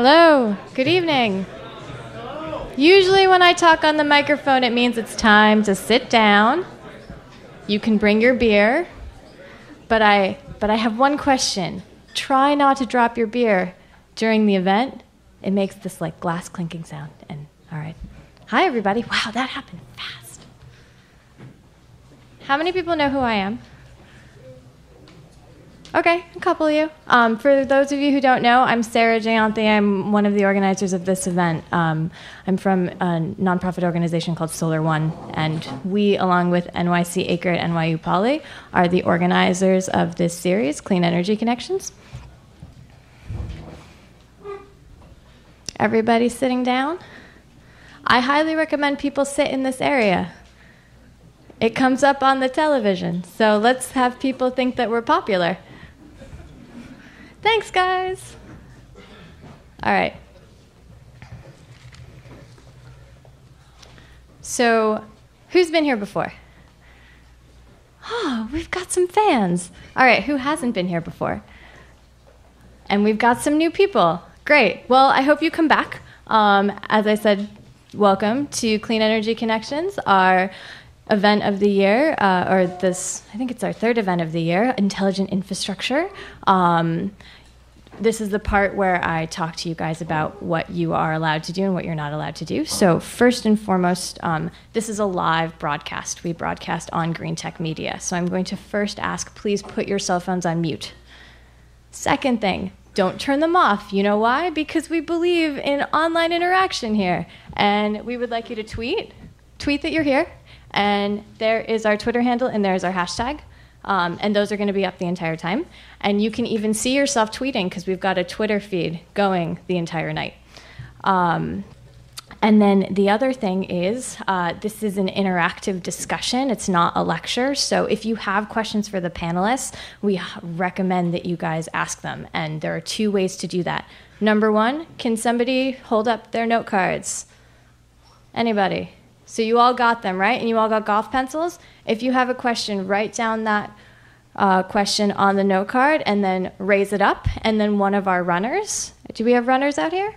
Hello, good evening. Usually when I talk on the microphone, it means it's time to sit down. You can bring your beer, but I have one question. Try not to drop your beer during the event. It makes this like glass clinking sound. And all right. Hi, everybody. Wow, that happened fast. How many people know who I am? Okay, a couple of you. For those of you who don't know, I'm Sarah Jayanthi. I'm one of the organizers of this event. I'm from a nonprofit organization called Solar One, and we, along with NYC Acre at NYU Poly, are the organizers of this series, Clean Energy Connections. Everybody sitting down? I highly recommend people sit in this area. It comes up on the television, so let's have people think that we're popular. Thanks, guys. All right. So, who's been here before? Oh, we've got some fans. All right, who hasn't been here before? And we've got some new people. Great. Well, I hope you come back. As I said, welcome to Clean Energy Connections, our event of the year, I think it's our third event of the year, Intelligent Infrastructure. This is the part where I talk to you guys about what you are allowed to do and what you're not allowed to do. So first and foremost, this is a live broadcast. We broadcast on Green Tech Media. So I'm going to first ask, please put your cell phones on mute. Second thing, don't turn them off. You know why? Because we believe in online interaction here. And we would like you to tweet that you're here. And there is our Twitter handle, and there is our hashtag. And those are going to be up the entire time. And you can even see yourself tweeting, because we've got a Twitter feed going the entire night. And then the other thing is, this is an interactive discussion. It's not a lecture. So if you have questions for the panelists, we recommend that you guys ask them. And there are two ways to do that. Number one, can somebody hold up their note cards? Anybody? So you all got them, right? And you all got golf pencils? If you have a question, write down that question on the note card and then raise it up. And then one of our runners, do we have runners out here?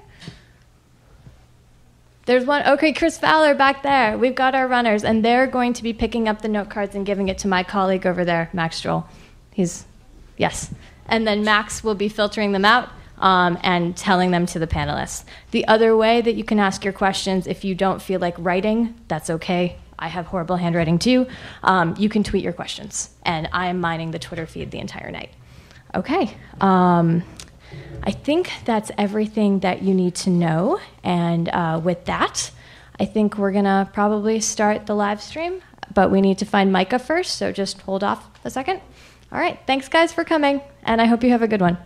There's one. Okay, Chris Fowler back there. We've got our runners, and they're going to be picking up the note cards and giving it to my colleague over there, Max Stroll. Yes. And then Max will be filtering them out and telling them to the panelists. The other way that you can ask your questions, if you don't feel like writing, that's okay. I have horrible handwriting too. You can tweet your questions, and I am mining the Twitter feed the entire night. Okay. I think that's everything that you need to know. And with that, I think we're going to probably start the live stream, but we need to find Micah first, so just hold off a second. All right. Thanks, guys, for coming, and I hope you have a good one.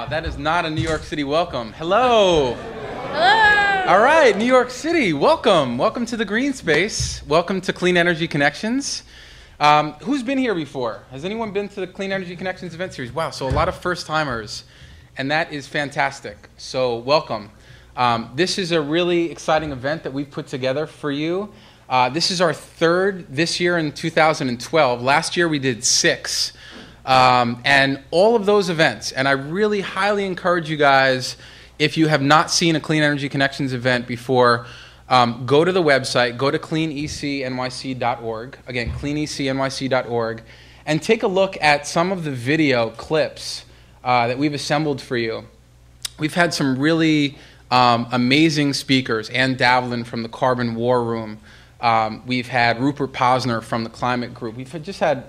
That is not a New York City welcome. Hello. Hello. All right, New York City, welcome. Welcome to the Green Space. Welcome to Clean Energy Connections. Who's been here before? Has anyone been to the Clean Energy Connections event series? Wow, so a lot of first-timers, and that is fantastic. So welcome. This is a really exciting event that we've put together for you. This is our third this year in 2012. Last year we did 6. And all of those events, and I really highly encourage you guys, if you have not seen a Clean Energy Connections event before, go to the website, go to cleanecnyc.org, again, cleanecnyc.org, and take a look at some of the video clips that we've assembled for you. We've had some really amazing speakers. Ann Davlin from the Carbon War Room. We've had Rupert Posner from the Climate Group. We've just had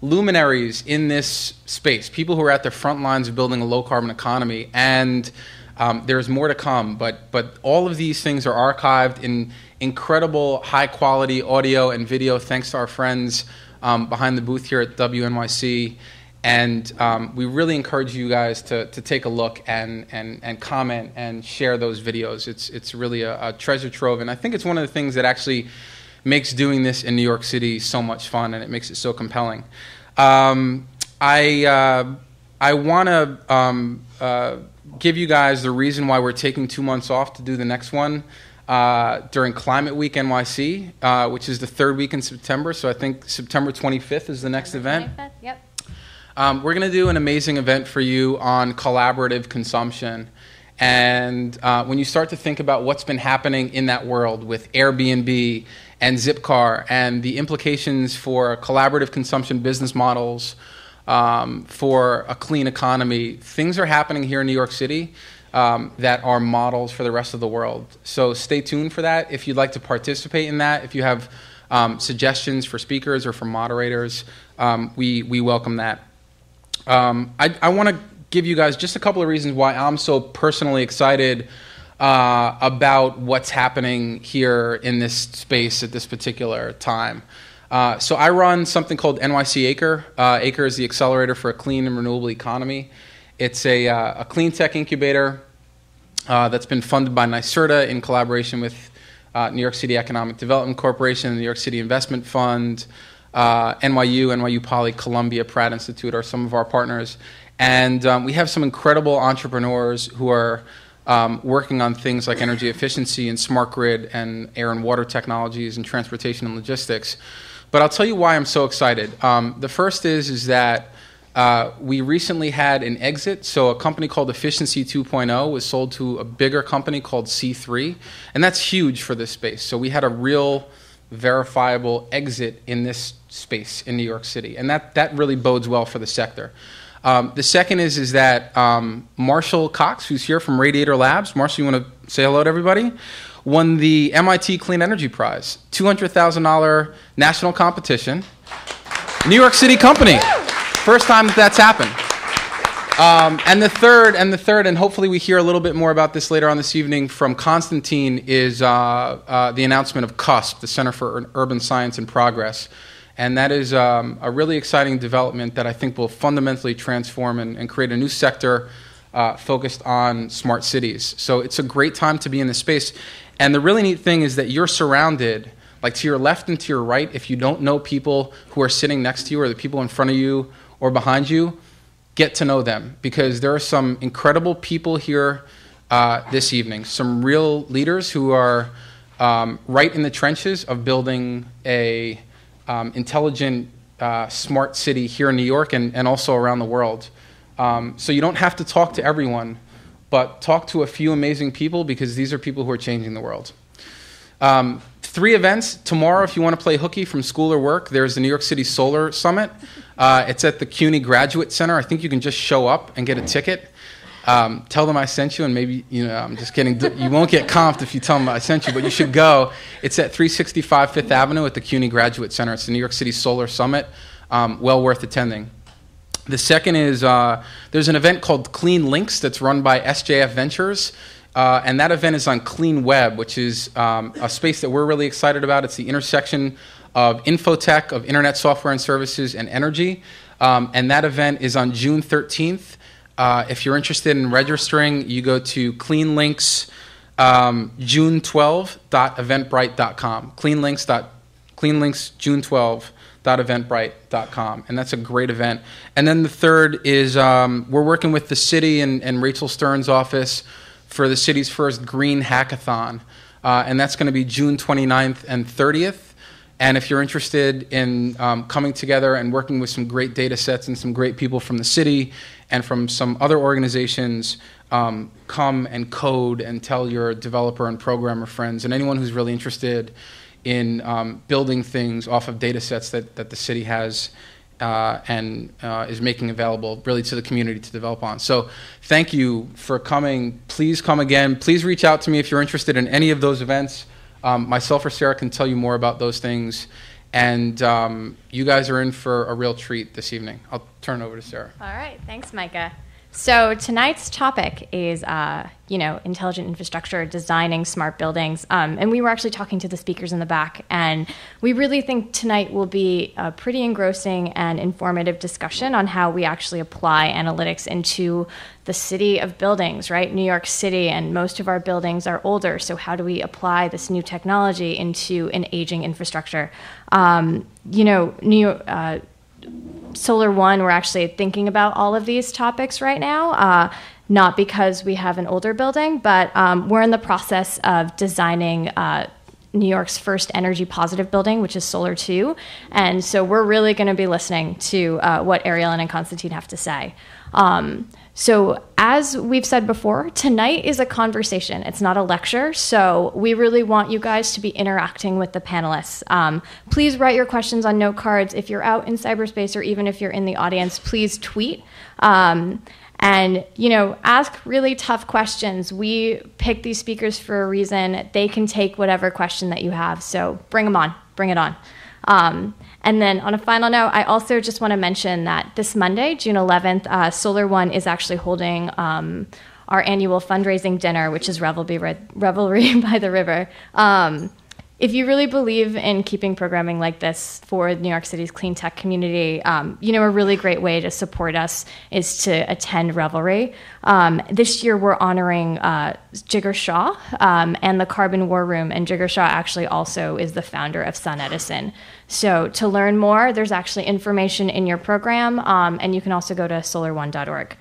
luminaries in this space, people who are at the front lines of building a low-carbon economy, and there's more to come. But all of these things are archived in incredible high-quality audio and video, thanks to our friends behind the booth here at WNYC. And we really encourage you guys to take a look and comment and share those videos. It's really a treasure trove, and I think it's one of the things that actually makes doing this in New York City so much fun, and it makes it so compelling. I want to give you guys the reason why we're taking 2 months off to do the next one. during Climate Week NYC, which is the third week in September. So I think September 25th is the next event. 25th, yep. We're going to do an amazing event for you on collaborative consumption. And when you start to think about what's been happening in that world with Airbnb and Zipcar and the implications for collaborative consumption business models, for a clean economy, things are happening here in New York City that are models for the rest of the world. So stay tuned for that. If you'd like to participate in that, if you have suggestions for speakers or for moderators, we welcome that. I want to give you guys just a couple of reasons why I'm so personally excited about what's happening here in this space at this particular time. So I run something called NYC Acre. Acre is the accelerator for a clean and renewable economy. It's a clean tech incubator that's been funded by NYSERDA in collaboration with New York City Economic Development Corporation, the New York City Investment Fund, NYU Poly, Columbia, Pratt Institute are some of our partners. And we have some incredible entrepreneurs who are working on things like energy efficiency and smart grid and air and water technologies and transportation and logistics. But I'll tell you why I'm so excited. The first is that we recently had an exit. So a company called Efficiency 2.0 was sold to a bigger company called C3. And that's huge for this space. So we had a real verifiable exit in this space in New York City. And that really bodes well for the sector. The second is that Marshall Cox, who's here from Radiator Labs. Marshall, you want to say hello to everybody? Won the MIT Clean Energy Prize, $200,000 national competition. New York City company. First time that's happened. And the third, and hopefully we hear a little bit more about this later on this evening from Constantine, is the announcement of CUSP, the Center for Urban Science and Progress. And that is a really exciting development that I think will fundamentally transform and create a new sector focused on smart cities. So it's a great time to be in this space. And the really neat thing is that you're surrounded, like to your left and to your right, if you don't know people who are sitting next to you or the people in front of you or behind you, get to know them, because there are some incredible people here this evening, some real leaders who are right in the trenches of building a intelligent, smart city here in New York and also around the world. So you don't have to talk to everyone, but talk to a few amazing people, because these are people who are changing the world. 3 events. Tomorrow, if you want to play hooky from school or work, there's the New York City Solar Summit. It's at the CUNY Graduate Center. I think you can just show up and get a ticket. Tell them I sent you, and maybe, I'm just kidding. You won't get comped if you tell them I sent you, but you should go. It's at 365 Fifth Avenue at the CUNY Graduate Center. It's the New York City Solar Summit. Well worth attending. The second is there's an event called Clean Links that's run by SJF Ventures, and that event is on Clean Web, which is a space that we're really excited about. It's the intersection of infotech, of internet software and services, and energy. And that event is on June 13th. If you're interested in registering, you go to cleanlinks june12.eventbrite.com. cleanlinksjune12.eventbrite.com. And that's a great event. And then the third is we're working with the city and Rachel Stern's office for the city's first Green Hackathon. And that's going to be June 29th and 30th. And if you're interested in coming together and working with some great data sets and some great people from the city and from some other organizations, come and code and tell your developer and programmer friends and anyone who's really interested in building things off of data sets that the city has and is making available really to the community to develop on. So thank you for coming. Please come again. Please reach out to me if you're interested in any of those events. Myself or Sarah can tell you more about those things. And you guys are in for a real treat this evening. I'll turn it over to Sarah. All right. Thanks, Micah. So tonight's topic is, intelligent infrastructure, designing smart buildings. And we were actually talking to the speakers in the back, and we really think tonight will be a pretty engrossing and informative discussion on how we actually apply analytics into the city of buildings, right? New York City, and most of our buildings are older. So how do we apply this new technology into an aging infrastructure? Solar One, we're actually thinking about all of these topics right now. not because we have an older building, but we're in the process of designing New York's first energy positive building, which is Solar 2. And so we're really going to be listening to what Ariel and Constantine have to say. So as we've said before, tonight is a conversation. It's not a lecture. So we really want you guys to be interacting with the panelists. Please write your questions on note cards. If you're out in cyberspace or even if you're in the audience, please tweet. And, ask really tough questions. We pick these speakers for a reason. They can take whatever question that you have. So bring them on. Bring it on. And then on a final note, I also just want to mention that this Monday, June 11th, Solar One is actually holding our annual fundraising dinner, which is Revelry by the River. If you really believe in keeping programming like this for New York City's clean tech community, a really great way to support us is to attend Revelry. This year we're honoring Jigar Shah and the Carbon War Room, and Jigar Shah actually also is the founder of SunEdison. So to learn more, there's actually information in your program, and you can also go to solar1.org.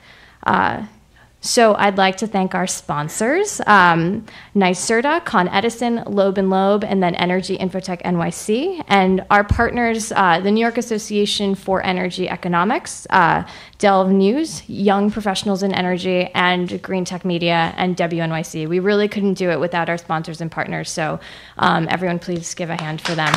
So I'd like to thank our sponsors, NYCERDA, Con Edison, Loeb & Loeb, and then Energy Infotech NYC, and our partners, the New York Association for Energy Economics, Delve News, Young Professionals in Energy, and Green Tech Media, and WNYC. We really couldn't do it without our sponsors and partners, so everyone please give a hand for them.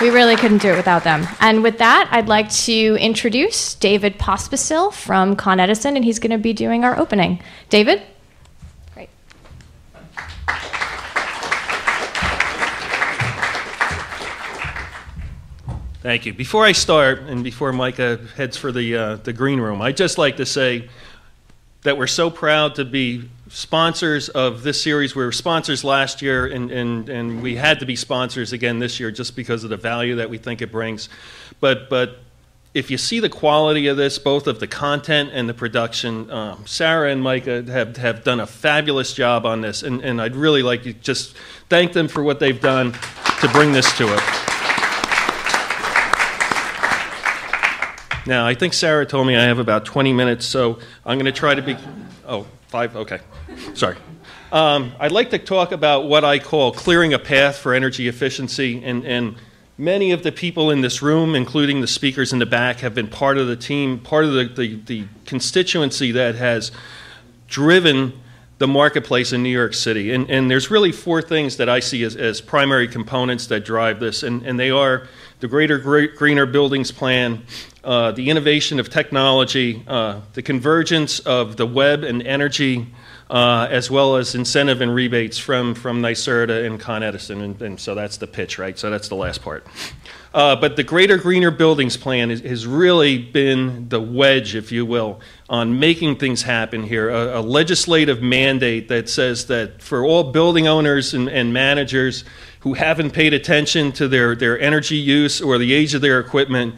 We really couldn't do it without them. And with that, I'd like to introduce David Pospisil from Con Edison, and he's going to be doing our opening. David? Great. Thank you. Before I start, and before Micah heads for the green room, I'd just like to say that we're so proud to be sponsors of this series. We were sponsors last year, and we had to be sponsors again this year just because of the value that we think it brings. But if you see the quality of this, both of the content and the production, Sarah and Micah have done a fabulous job on this, and I'd really like to just thank them for what they've done to bring this to it. Now, I think Sarah told me I have about 20 minutes, so I'm going to try to be... Oh, 5? Okay. Sorry. I'd like to talk about what I call clearing a path for energy efficiency, and many of the people in this room, including the speakers in the back, have been part of the team, part of the constituency that has driven the marketplace in New York City. And there's really 4 things that I see as primary components that drive this, and they are the Greater Greener Buildings Plan, the innovation of technology, the convergence of the web and energy, as well as incentive and rebates from NYCERDA and Con Edison, and so that's the pitch, right? So that's the last part. But the Greater Greener Buildings Plan has really been the wedge, if you will, on making things happen here. A legislative mandate that says that for all building owners and managers who haven't paid attention to their energy use or the age of their equipment,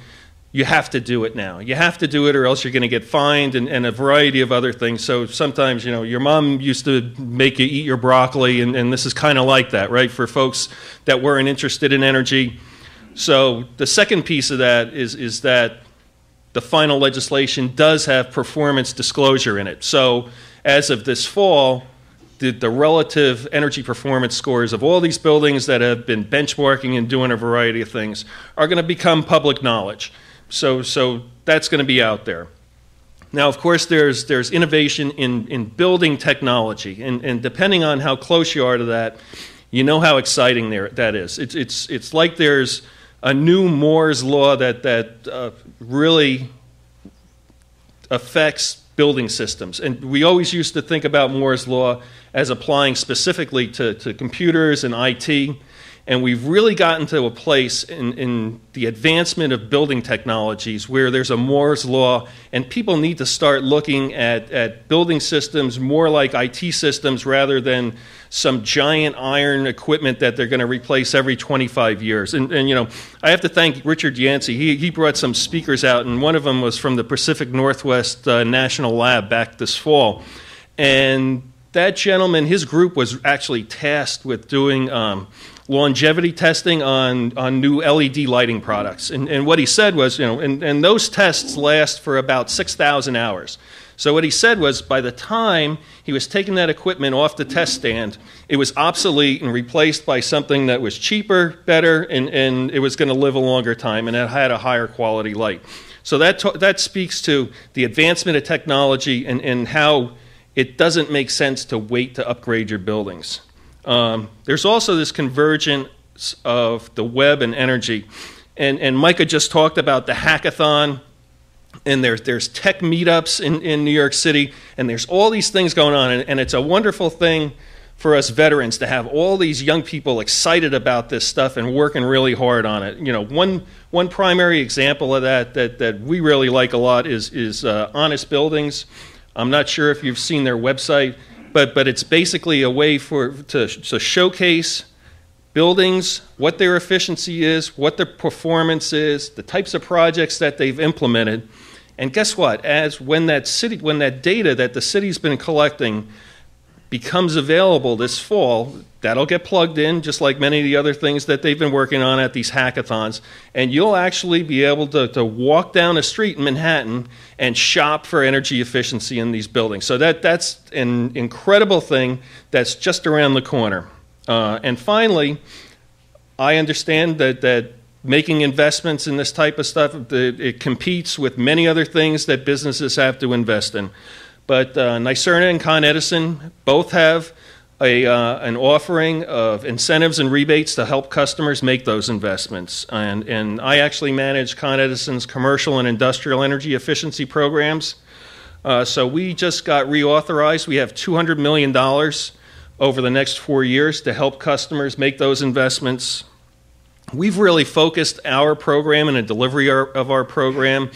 you have to do it now. You have to do it or else you're going to get fined and a variety of other things. So sometimes, your mom used to make you eat your broccoli, and this is kind of like that, right, for folks that weren't interested in energy. So the second piece of that is that the final legislation does have performance disclosure in it. So as of this fall, the relative energy performance scores of all these buildings that have been benchmarking and doing a variety of things are going to become public knowledge. So that's going to be out there. Now, of course, there's innovation in building technology, and depending on how close you are to that, you know how exciting that is. It's like there's a new Moore's law that really affects building systems. And we always used to think about Moore's law as applying specifically to computers and IT. And we've really gotten to a place in the advancement of building technologies where there's a Moore's law, and people need to start looking at building systems more like IT systems rather than some giant iron equipment that they're going to replace every 25 years. And I have to thank Richard Yancey. He brought some speakers out, and one of them was from the Pacific Northwest National Lab back this fall. And that gentleman, his group was actually tasked with doing longevity testing on new LED lighting products. And what he said was, and those tests last for about 6,000 hours. So what he said was, by the time he was taking that equipment off the test stand, it was obsolete and replaced by something that was cheaper, better, and it was going to live a longer time, and it had a higher quality light. So that speaks to the advancement of technology and how it doesn't make sense to wait to upgrade your buildings. There's also this convergence of the web and energy. And Micah just talked about the hackathon, and there's tech meetups in New York City, and there's all these things going on, and it's a wonderful thing for us veterans to have all these young people excited about this stuff and working really hard on it. One primary example of that we really like a lot is Honest Buildings. I'm not sure if you've seen their website, but it's basically a way to showcase buildings, what their efficiency is, what their performance is, the types of projects that they've implemented. And guess what? When that data that the city's been collecting becomes available this fall, that'll get plugged in, just like many of the other things that they've been working on at these hackathons, and you'll actually be able to walk down a street in Manhattan and shop for energy efficiency in these buildings. So that's an incredible thing that's just around the corner. And finally, I understand that making investments in this type of stuff, it competes with many other things that businesses have to invest in. But NYCERNA and Con Edison both have an offering of incentives and rebates to help customers make those investments. And I actually manage Con Edison's commercial and industrial energy efficiency programs. So we just got reauthorized. We have $200 million over the next 4 years to help customers make those investments. We've really focused our program and the delivery of our program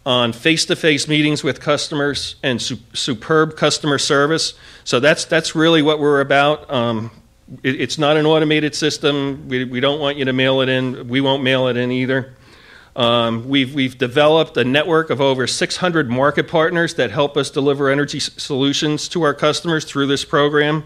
on face-to-face meetings with customers and superb customer service. So that's really what we're about. It's not an automated system. We don't want you to mail it in. We won't mail it in either. We've developed a network of over 600 market partners that help us deliver energy solutions to our customers through this program.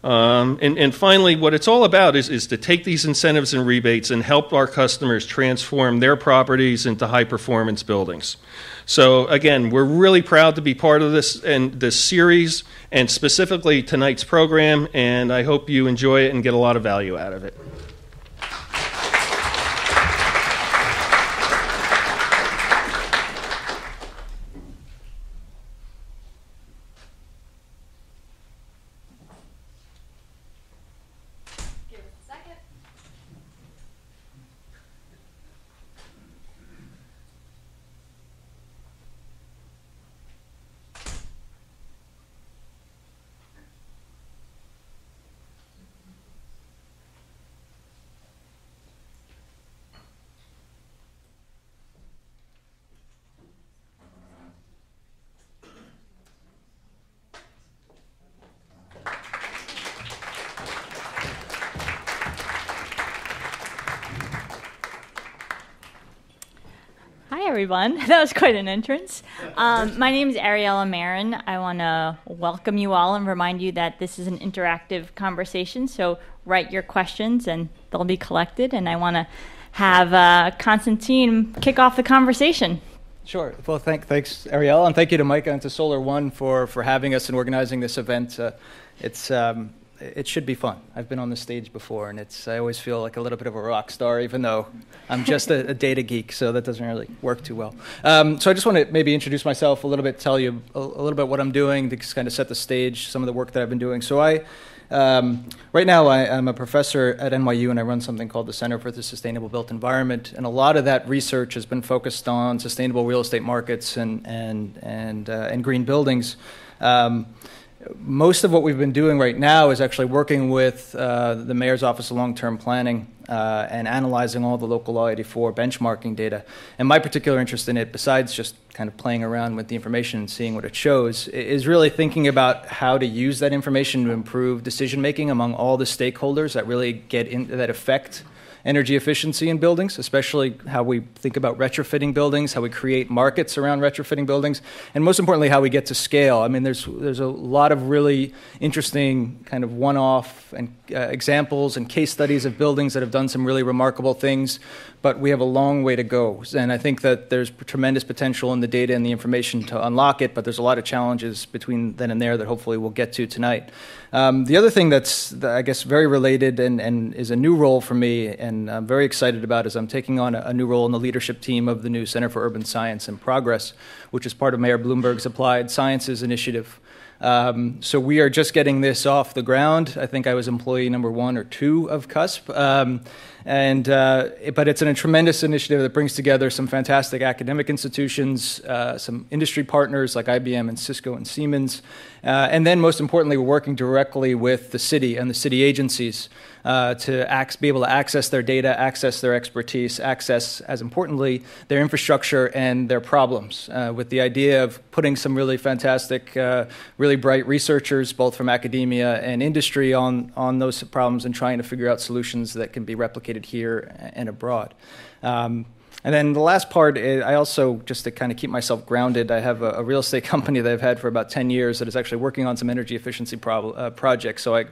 And finally, what it's all about is to take these incentives and rebates and help our customers transform their properties into high-performance buildings. So again, we're really proud to be part of this series, and specifically tonight's program, and I hope you enjoy it and get a lot of value out of it. Everyone. That was quite an entrance. My name is Ariella Marin. I want to welcome you all and remind you that this is an interactive conversation, so write your questions and they'll be collected, and I want to have Constantine kick off the conversation. Sure. Well, thanks, Ariella, and thank you to Micah and to Solar One for having us and organizing this event. It should be fun. I've been on the stage before, and I always feel like a little bit of a rock star, even though I'm just a data geek, so that doesn't really work too well. So I just want to maybe introduce myself a little bit, tell you a little bit what I'm doing to just kind of set the stage, some of the work that I've been doing. So right now I'm a professor at NYU, and I run something called the Center for the Sustainable Built Environment, and a lot of that research has been focused on sustainable real estate markets and green buildings. Most of what we've been doing right now is actually working with the Mayor's Office of Long-Term Planning and analyzing all the local Law 84 benchmarking data. And my particular interest in it, besides just kind of playing around with the information and seeing what it shows, is really thinking about how to use that information to improve decision-making among all the stakeholders that really that affect energy efficiency in buildings, especially how we think about retrofitting buildings, how we create markets around retrofitting buildings, and most importantly, how we get to scale. I mean, there's a lot of really interesting kind of one-off and examples and case studies of buildings that have done some really remarkable things, but we have a long way to go. And I think that there's tremendous potential in the data and the information to unlock it, but there's a lot of challenges between then and there that hopefully we'll get to tonight. The other thing that's, I guess, very related and is a new role for me, and I'm very excited about, is I'm taking on a new role in the leadership team of the new Center for Urban Science and Progress, which is part of Mayor Bloomberg's Applied Sciences Initiative. So we are just getting this off the ground. I think I was employee number 1 or 2 of CUSP. But it's a tremendous initiative that brings together some fantastic academic institutions, some industry partners like IBM and Cisco and Siemens, and then most importantly, we're working directly with the city and the city agencies to be able to access their data, access their expertise, access, as importantly, their infrastructure and their problems, with the idea of putting some really fantastic, really bright researchers, both from academia and industry, on those problems and trying to figure out solutions that can be replicated here and abroad. And then the last part, I also, just to kind of keep myself grounded, I have a real estate company that I've had for about 10 years that is actually working on some energy efficiency projects. So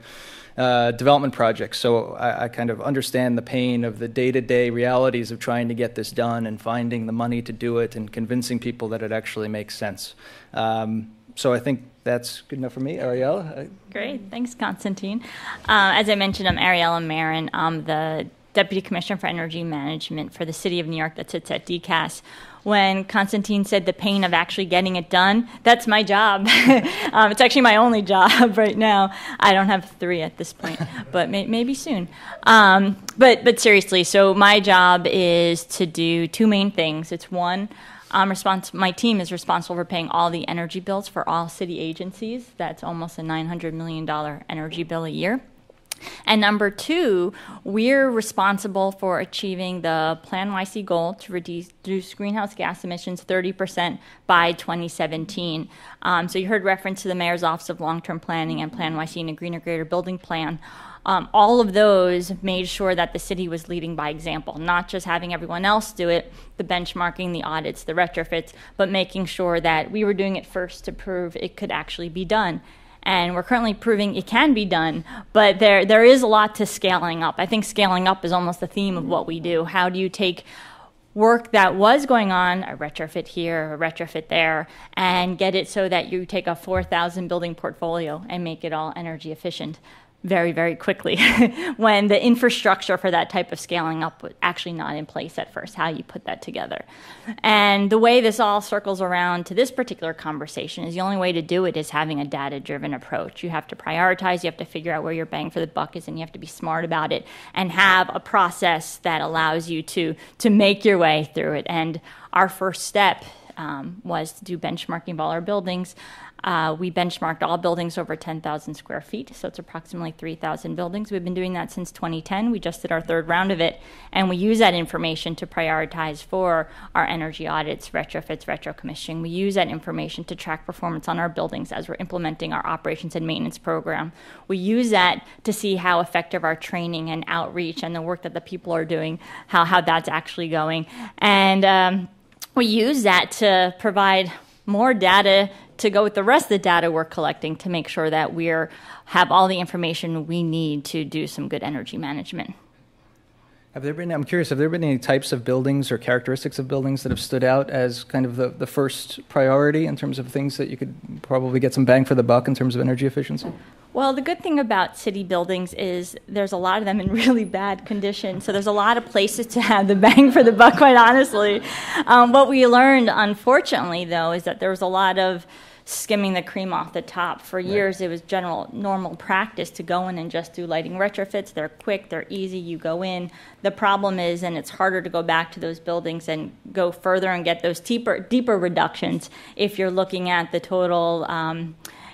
development projects. So I kind of understand the pain of the day-to-day realities of trying to get this done and finding the money to do it and convincing people that it actually makes sense. So I think that's good enough for me. Ariella? Great. Thanks, Constantine. As I mentioned, I'm Ariella Marin. I'm the Deputy Commissioner for Energy Management for the City of New York that sits at DCAS. When Constantine said the pain of actually getting it done, that's my job. It's actually my only job right now. I don't have 3 at this point, but maybe soon. But seriously, so my job is to do 2 main things. It's one, my team is responsible for paying all the energy bills for all city agencies. That's almost a $900 million energy bill a year. And number 2, we're responsible for achieving the Plan NYC goal to reduce greenhouse gas emissions 30% by 2017. So you heard reference to the Mayor's Office of Long-Term Planning and Plan NYC and a Greener Greater Building Plan. All of those made sure that the city was leading by example, not just having everyone else do it, the benchmarking, the audits, the retrofits, but making sure that we were doing it first to prove it could actually be done. And we're currently proving it can be done, but there is a lot to scaling up. I think scaling up is almost the theme of what we do. How do you take work that was going on, a retrofit here, a retrofit there, and get it so that you take a 4,000 building portfolio and make it all energy efficient very, very quickly when the infrastructure for that type of scaling up was actually not in place at first, how you put that together. And the way this all circles around to this particular conversation is the only way to do it is having a data-driven approach. You have to prioritize, you have to figure out where your bang for the buck is, and you have to be smart about it and have a process that allows you to make your way through it. And our first step was to do benchmarking of all our buildings. We benchmarked all buildings over 10,000 square feet, so it's approximately 3,000 buildings. We've been doing that since 2010. We just did our 3rd round of it, and we use that information to prioritize for our energy audits, retrofits, retro-commissioning. We use that information to track performance on our buildings as we're implementing our operations and maintenance program. We use that to see how effective our training and outreach and the work that the people are doing, how that's actually going. And we use that to provide more data to go with the rest of the data we're collecting to make sure that we have all the information we need to do some good energy management. I'm curious, have there been any types of buildings or characteristics of buildings that have stood out as kind of the first priority in terms of things that you could probably get some bang for the buck in terms of energy efficiency? Well, the good thing about city buildings is there's a lot of them in really bad condition. So there's a lot of places to have the bang for the buck, quite honestly. What we learned, unfortunately, though, is that there was a lot of skimming the cream off the top. For years, it was normal practice to go in and just do lighting retrofits. They're quick, they're easy, you go in. The problem is, and it's harder to go back to those buildings and go further and get those deeper reductions if you're looking at the total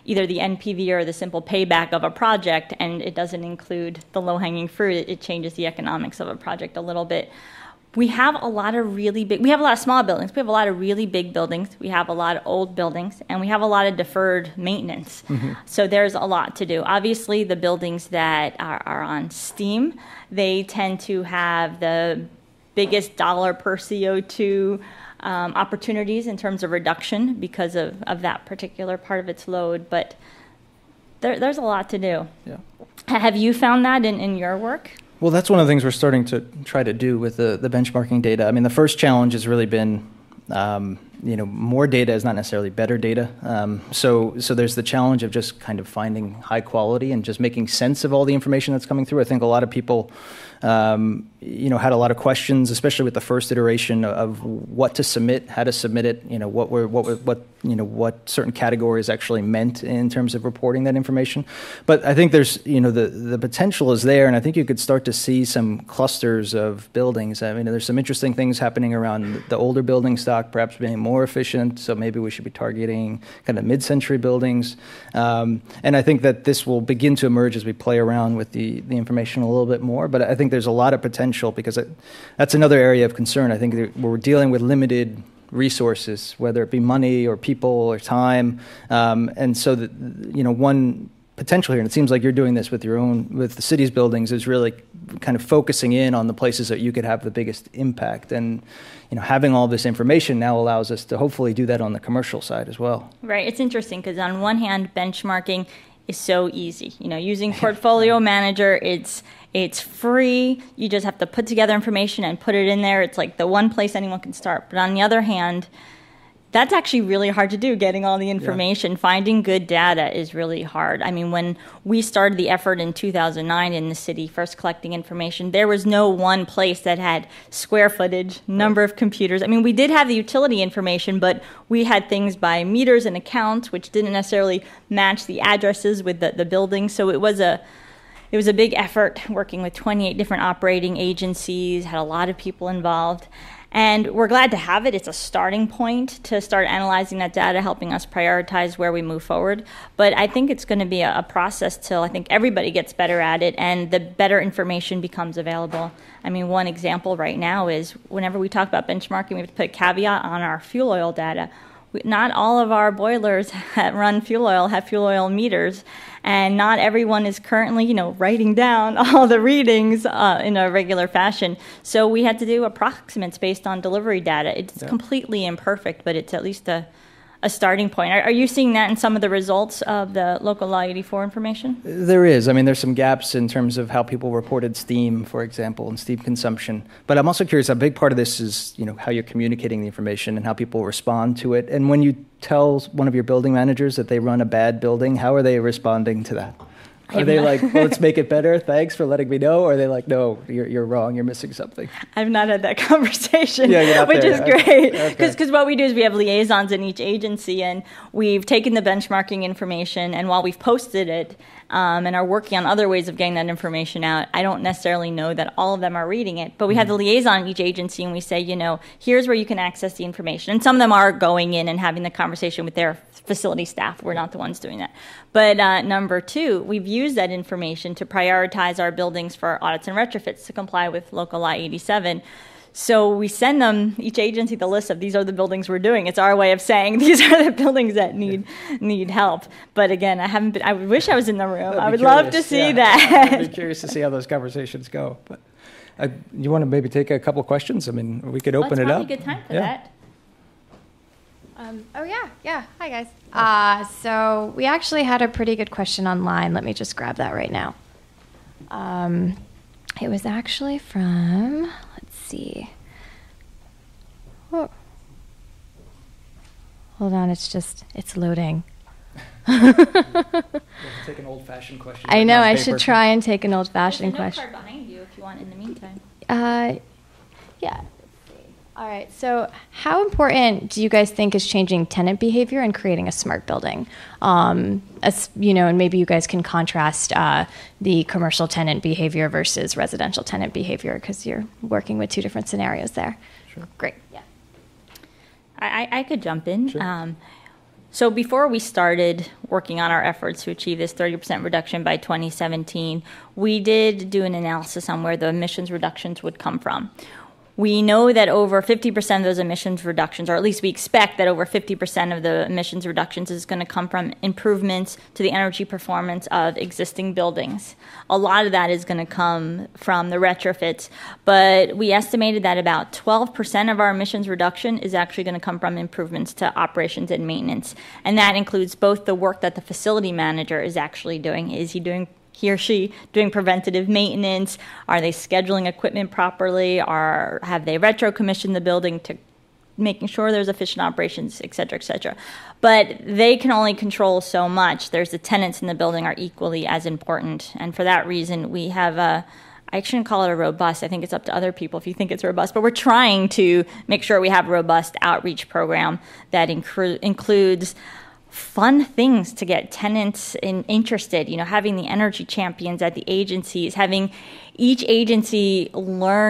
either the NPV or the simple payback of a project, and it doesn't include the low-hanging fruit. It changes the economics of a project a little bit. we have a lot of really big, we have a lot of small buildings, we have a lot of really big buildings, we have a lot of old buildings, and we have a lot of deferred maintenance. So there's a lot to do. Obviously, the buildings that are on STEAM, they tend to have the biggest dollar per CO2 opportunities in terms of reduction because of that particular part of its load. But there's a lot to do. Yeah. Have you found that in your work? Well, that's one of the things we're starting to try to do with the benchmarking data. I mean, the first challenge has really been, more data is not necessarily better data. So there's the challenge of just kind of finding high quality and just making sense of all the information that's coming through. I think a lot of people, had a lot of questions, especially with the first iteration of what to submit, how to submit it, what certain categories actually meant in terms of reporting that information. But I think there's, the potential is there, and I think you could start to see some clusters of buildings. I mean, there's some interesting things happening around the older building stock, perhaps being more efficient. So maybe we should be targeting kind of mid-century buildings. And I think that this will begin to emerge as we play around with the information a little bit more. But I think there's a lot of potential because that's another area of concern. I think that we're dealing with limited resources, whether it be money or people or time. And so that, one potential here, and it seems like you're doing this with the city's buildings, is really kind of focusing in on the places that you could have the biggest impact. And, having all this information now allows us to hopefully do that on the commercial side as well. Right. It's interesting because on one hand, benchmarking is so easy. Using Portfolio Manager, it's free. You just have to put together information and put it in there. It's like the one place anyone can start. But on the other hand, that's actually really hard to do, getting all the information. Yeah. Finding good data is really hard. I mean, when we started the effort in 2009 in the city, first collecting information, there was no one place that had square footage, number of computers. I mean, we did have the utility information, but we had things by meters and accounts, which didn't necessarily match the addresses with the buildings. So it was a big effort working with 28 different operating agencies, had a lot of people involved. And we're glad to have it. It's a starting point to start analyzing that data, helping us prioritize where we move forward. But I think it's going to be a process till I think everybody gets better at it and the better information becomes available. I mean, one example right now is whenever we talk about benchmarking, we have to put a caveat on our fuel oil data. Not all of our boilers that run fuel oil have fuel oil meters, and not everyone is currently, writing down all the readings in a regular fashion. So we had to do approximates based on delivery data. It's completely imperfect, but it's at least a starting point. Are you seeing that in some of the results of the local law 84 information? There is. I mean, there's some gaps in terms of how people reported steam, for example, and steam consumption. But I'm also curious, a big part of this is, how you're communicating the information and how people respond to it. And when you tell one of your building managers that they run a bad building, how are they responding to that? Are they like, well, let's make it better, thanks for letting me know? Or are they like, no, you're wrong, you're missing something? I've not had that conversation, which is great. Because what we do is we have liaisons in each agency, and we've taken the benchmarking information, and while we've posted it and are working on other ways of getting that information out, I don't necessarily know that all of them are reading it. But we have the liaison in each agency, and we say, here's where you can access the information. And some of them are going in and having the conversation with their facility staff. We're not the ones doing that. But number two, we've used that information to prioritize our buildings for audits and retrofits to comply with local law 87. So we send them, each agency, the list of these are the buildings we're doing. It's our way of saying these are the buildings that need help. But again, I wish I was in the room. I would love to see that. I'd be curious to see how those conversations go. But you want to maybe take a couple questions? I mean, we could open it up. It's probably a good time for that. Hi, guys. So we actually had a pretty good question online. Let me just grab that right now. It was actually from, let's see. Oh. Hold on, it's loading. Take an old-fashioned question. I know, I should try and take an old-fashioned question. There's a note card behind you if you want in the meantime. Yeah. All right, so how important do you guys think is changing tenant behavior and creating a smart building? And maybe you guys can contrast the commercial tenant behavior versus residential tenant behavior because you're working with two different scenarios there. Sure. Great. Yeah. I could jump in. Sure. So before we started working on our efforts to achieve this 30% reduction by 2017, we did do an analysis on where the emissions reductions would come from. We know that over 50% of those emissions reductions, or at least we expect that over 50% of the emissions reductions is going to come from improvements to the energy performance of existing buildings. A lot of that is going to come from the retrofits, but we estimated that about 12% of our emissions reduction is actually going to come from improvements to operations and maintenance. And that includes both the work that the facility manager is actually doing. Is he or she doing preventative maintenance? Are they scheduling equipment properly? Have they retro-commissioned the building to making sure there's efficient operations, et cetera, et cetera? But they can only control so much. There's the tenants in the building are equally as important. And for that reason, we have I shouldn't call it a robust. I think it's up to other people if you think it's robust. But we're trying to make sure we have a robust outreach program that includes fun things to get tenants interested, having the energy champions at the agencies, having each agency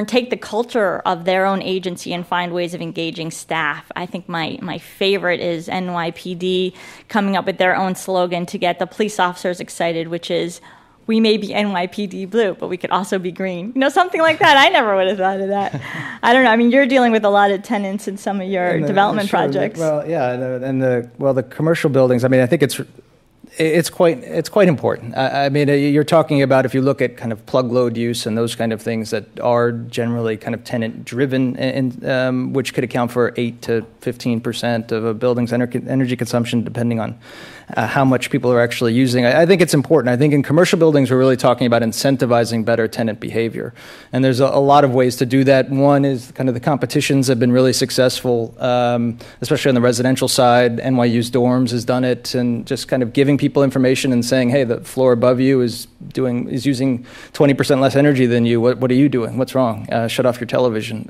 take the culture of their own agency and find ways of engaging staff. I think my favorite is NYPD coming up with their own slogan to get the police officers excited, which is, we may be NYPD blue, but we could also be green. Something like that. I never would have thought of that. I don't know. I mean, you're dealing with a lot of tenants in some of your development projects. Well, yeah, and the commercial buildings. I mean, I think it's quite important. I mean, you're talking about, if you look at kind of plug load use and those kind of things that are generally kind of tenant driven, and which could account for 8 to 15% of a building's energy consumption, depending on how much people are actually using. I think it's important. I think in commercial buildings, we're really talking about incentivizing better tenant behavior. And there's a lot of ways to do that. One is kind of the competitions have been really successful, especially on the residential side. NYU's dorms has done it, and just kind of giving people information and saying, hey, the floor above you is using 20% less energy than you. What are you doing? What's wrong? Shut off your television.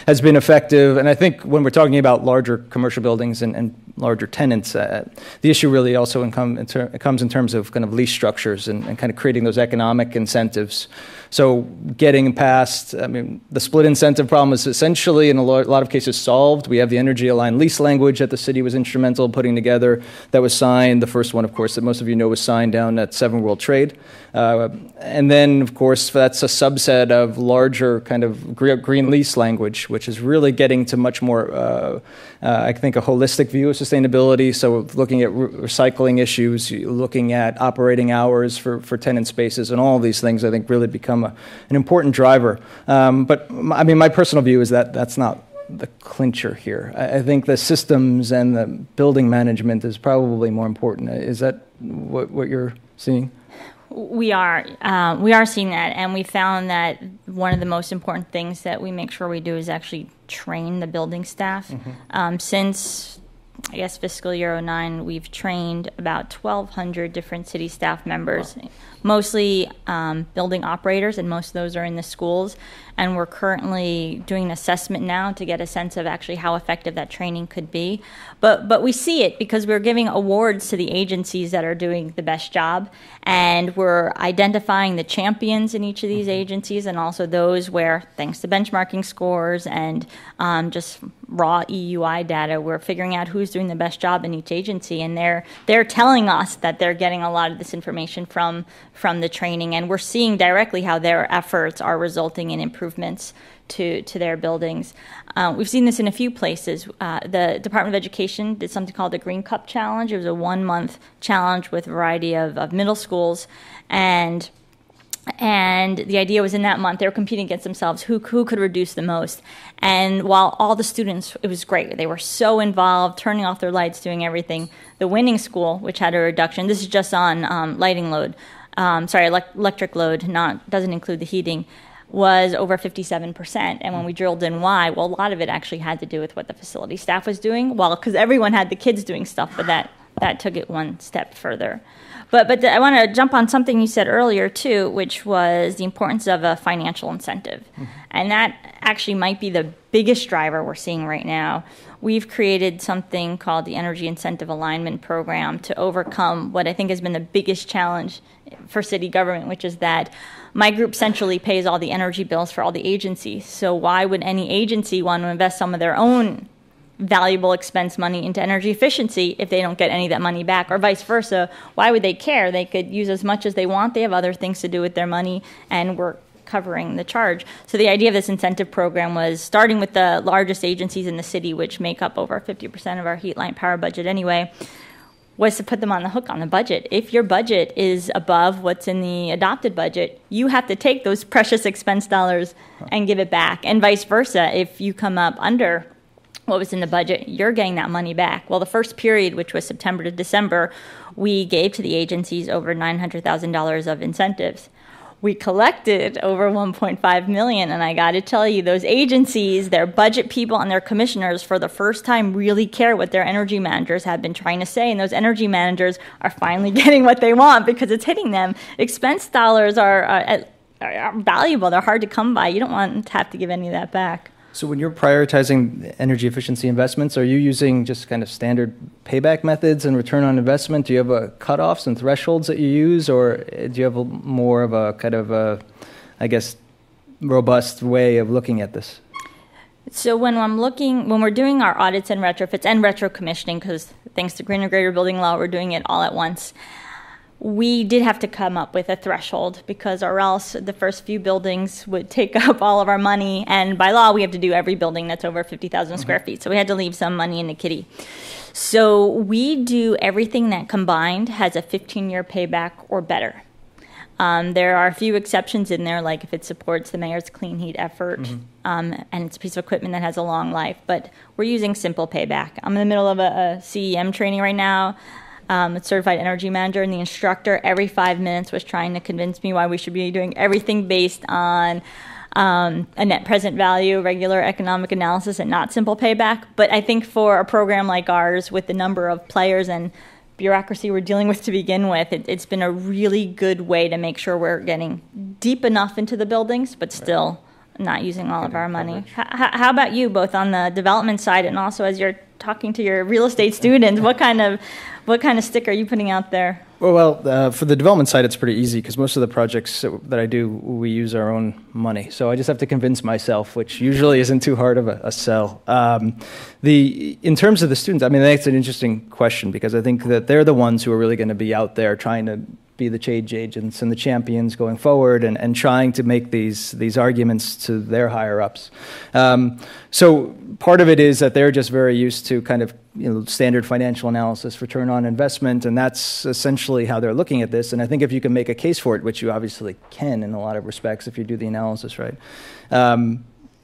Has been effective. And I think when we're talking about larger commercial buildings and larger tenants, the issue really also comes in terms of kind of lease structures and kind of creating those economic incentives. So getting past, I mean, the split incentive problem is essentially in a lot of cases solved. We have the energy aligned lease language that the city was instrumental in putting together that was signed. The first one, of course, that most of you know was signed down at 7 World Trade. And then, of course, that's a subset of larger kind of green lease language, which is really getting to much more, I think, a holistic view of sustainability. So looking at recycling issues, looking at operating hours for tenant spaces, and all of these things, I think, really become an important driver. But, I mean, my personal view is that that's not the clincher here. I think the systems and the building management is probably more important. Is that what you're seeing? We are seeing that, and we found that one of the most important things that we make sure we do is actually train the building staff. Mm-hmm. Since, I guess, fiscal year 2009, we've trained about 1,200 different city staff members, wow. Mostly building operators, and most of those are in the schools. And we're currently doing an assessment now to get a sense of actually how effective that training could be. But we see it because we're giving awards to the agencies that are doing the best job, and we're identifying the champions in each of these agencies, and also those where, thanks to benchmarking scores and just raw EUI data, we're figuring out who's doing the best job in each agency, and they're telling us that they're getting a lot of this information from the training, and we're seeing directly how their efforts are resulting in improvements to their buildings. We've seen this in a few places. The Department of Education did something called the Green Cup Challenge. It was a 1-month challenge with a variety of middle schools, and the idea was in that month they were competing against themselves, who could reduce the most. And while all the students, it was great, they were so involved, turning off their lights, doing everything. The winning school, which had a reduction, this is just on lighting load, electric load, doesn't include the heating, was over 57%. And when we drilled in why, well, a lot of it actually had to do with what the facility staff was doing. Well, because everyone had the kids doing stuff, but that took it one step further. But I want to jump on something you said earlier, too, which was the importance of a financial incentive. Mm-hmm. And that actually might be the biggest driver we're seeing right now. We've created something called the Energy Incentive Alignment Program to overcome what I think has been the biggest challenge for city government, which is that my group centrally pays all the energy bills for all the agencies. So why would any agency want to invest some of their own valuable expense money into energy efficiency if they don't get any of that money back, or vice versa? Why would they care? They could use as much as they want. They have other things to do with their money, and we're covering the charge. So the idea of this incentive program was starting with the largest agencies in the city, which make up over 50% of our heat, light, power budget anyway, was to put them on the hook on the budget. If your budget is above what's in the adopted budget, you have to take those precious expense dollars and give it back. And vice versa, if you come up under what was in the budget, you're getting that money back. Well, the first period, which was September to December, we gave to the agencies over $900,000 of incentives. We collected over $1.5 million, and I got to tell you, those agencies, their budget people and their commissioners, for the first time, really care what their energy managers have been trying to say, and those energy managers are finally getting what they want because it's hitting them. Expense dollars are valuable. They're hard to come by. You don't want to have to give any of that back. So when you're prioritizing energy efficiency investments, are you using just kind of standard payback methods and return on investment? Do you have cutoffs and thresholds that you use, or do you have more of a kind of a, I guess, robust way of looking at this? So when we're doing our audits and retrofits and retro commissioning, because thanks to Green and Greater Building Law, we're doing it all at once. We did have to come up with a threshold because or else the first few buildings would take up all of our money. And by law, we have to do every building that's over 50,000 square feet. So we had to leave some money in the kitty. So we do everything that combined has a 15-year payback or better. There are a few exceptions in there, like if it supports the mayor's clean heat effort, and it's a piece of equipment that has a long life. But we're using simple payback. I'm in the middle of a CEM training right now. A certified energy manager, and the instructor every 5 minutes was trying to convince me why we should be doing everything based on a net present value, regular economic analysis, and not simple payback. But I think for a program like ours, with the number of players and bureaucracy we're dealing with to begin with, it's been a really good way to make sure we're getting deep enough into the buildings, but still not using all of our money. How about you, both on the development side and also as you're talking to your real estate students, what kind of stick are you putting out there? Well, for the development side, it's pretty easy because most of the projects that I do, we use our own money. So I just have to convince myself, which usually isn't too hard of a sell. In terms of the students, I mean, that's an interesting question because I think that they're the ones who are really going to be out there trying to be the change agents and the champions going forward and trying to make these arguments to their higher ups. So part of it is that they're just very used to kind of standard financial analysis, return on investment, and that's essentially how they're looking at this. And I think if you can make a case for it, which you obviously can in a lot of respects if you do the analysis right,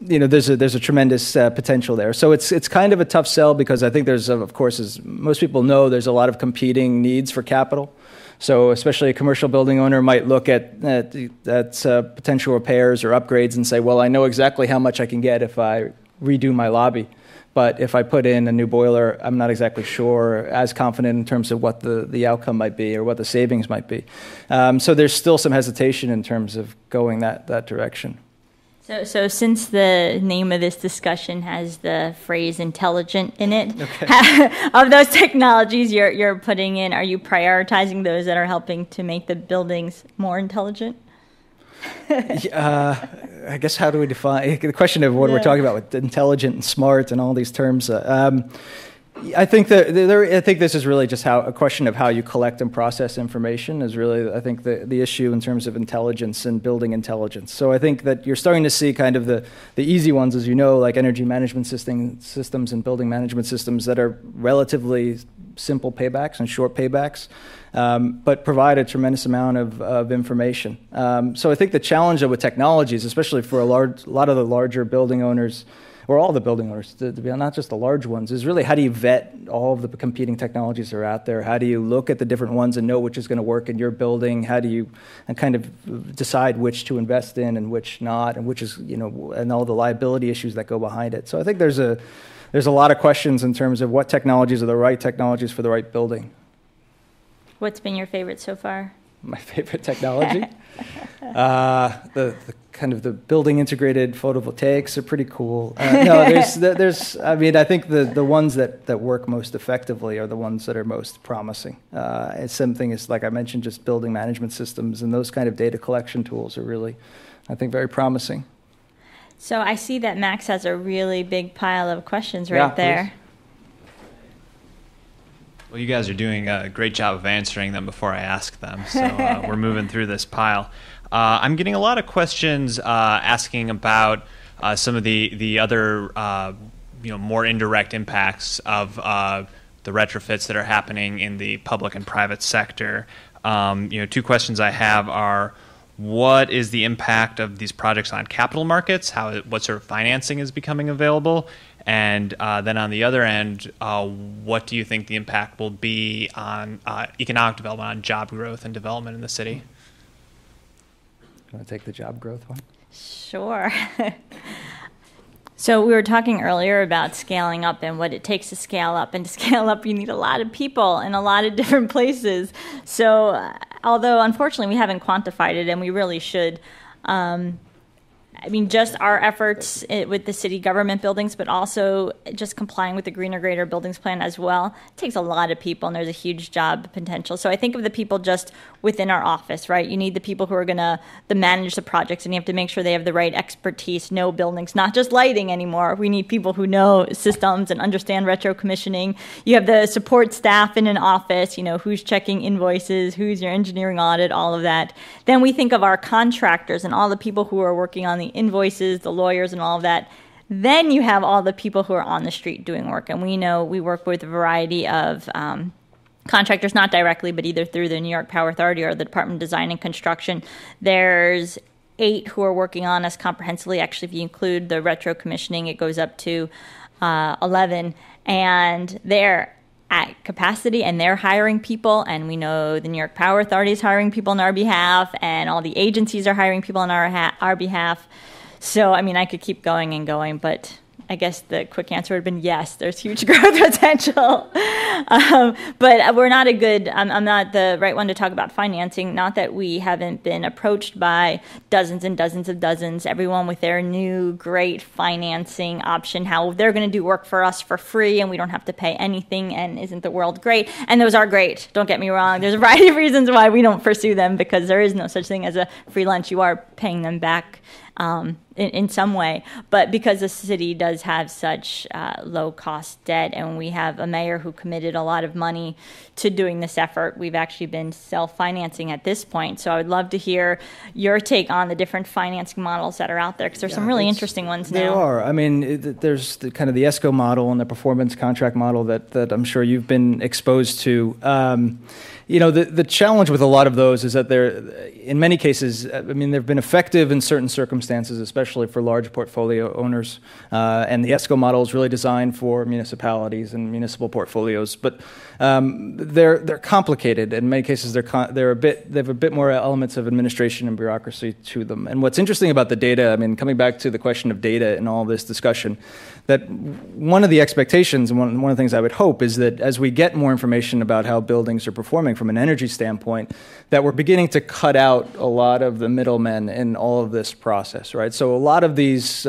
there's a tremendous potential there. So it's kind of a tough sell because I think there's, of course, as most people know, there's a lot of competing needs for capital. So especially a commercial building owner might look at potential repairs or upgrades and say, well, I know exactly how much I can get if I redo my lobby. But if I put in a new boiler, I'm not exactly sure, as confident in terms of what the outcome might be or what the savings might be. So there's still some hesitation in terms of going that direction. So since the name of this discussion has the phrase intelligent in it, okay. Of those technologies you're putting in, are you prioritizing those that are helping to make the buildings more intelligent? I guess how do we define the question of what we're talking about with intelligent and smart and all these terms? I think this is really just a question of how you collect and process information is really, I think, the issue in terms of intelligence and building intelligence. So I think that you're starting to see kind of the easy ones, as you know, like energy management systems and building management systems that are relatively simple paybacks and short paybacks, but provide a tremendous amount of information. So I think the challenge with technologies, especially for a lot of the larger building owners, or all the building owners, to be not just the large ones, is really how do you vet all of the competing technologies that are out there? How do you look at the different ones and know which is going to work in your building? How do you kind of decide which to invest in and which not, and which is, and all the liability issues that go behind it? So I think there's a lot of questions in terms of what technologies are the right technologies for the right building. What's been your favorite so far? My favorite technology? The kind of the building integrated photovoltaics are pretty cool. No, there's. I mean, I think the ones that work most effectively are the ones that are most promising. It's something is like I mentioned, just building management systems and those kind of data collection tools are really, I think, very promising. So I see that Max has a really big pile of questions right there. Well, you guys are doing a great job of answering them before I ask them, so we're moving through this pile. I'm getting a lot of questions asking about some of the other more indirect impacts of the retrofits that are happening in the public and private sector. Two questions I have are: what is the impact of these projects on capital markets? What sort of financing is becoming available? And then on the other end, what do you think the impact will be on economic development, on job growth and development in the city? You want to take the job growth one? Sure. So we were talking earlier about scaling up and what it takes to scale up. And to scale up, you need a lot of people in a lot of different places. So although, unfortunately, we haven't quantified it, and we really should, just our efforts with the city government buildings, but also just complying with the Greener Greater Buildings Plan as well, it takes a lot of people, and there's a huge job potential. So I think of the people just within our office, right? You need the people who are going to manage the projects, and you have to make sure they have the right expertise, know buildings, not just lighting anymore. We need people who know systems and understand retro commissioning. You have the support staff in an office, who's checking invoices, who's your engineering audit, all of that. Then we think of our contractors and all the people who are working on the invoices, the lawyers, and all of that. Then you have all the people who are on the street doing work. And we know we work with a variety of contractors, not directly, but either through the New York Power Authority or the Department of Design and Construction. There's 8 who are working on us comprehensively. Actually, if you include the retro commissioning, it goes up to 11. And they're at capacity, and they're hiring people, and we know the New York Power Authority is hiring people on our behalf, and all the agencies are hiring people on our behalf. So, I could keep going and going, but I guess the quick answer would have been yes, there's huge growth potential. But we're not I'm not the right one to talk about financing. Not that we haven't been approached by dozens and dozens of dozens, everyone with their new great financing option, how they're going to do work for us for free and we don't have to pay anything, and isn't the world great? And those are great, don't get me wrong. There's a variety of reasons why we don't pursue them, because there is no such thing as a free lunch. You are paying them back in some way, but because the city does have such low-cost debt, and we have a mayor who committed a lot of money to doing this effort, we've actually been self-financing at this point. So I would love to hear your take on the different financing models that are out there, because there's some really interesting ones now. There are. There's the kind of the ESCO model and the performance contract model that I'm sure you've been exposed to. The challenge with a lot of those is that they're, in many cases, they've been effective in certain circumstances, especially for large portfolio owners. And the ESCO model is really designed for municipalities and municipal portfolios. But they're complicated. In many cases, they have a bit more elements of administration and bureaucracy to them. And what's interesting about the data, coming back to the question of data in all this discussion, that one of the expectations and one of the things I would hope is that as we get more information about how buildings are performing from an energy standpoint, that we're beginning to cut out a lot of the middlemen in all of this process, right? So a lot of these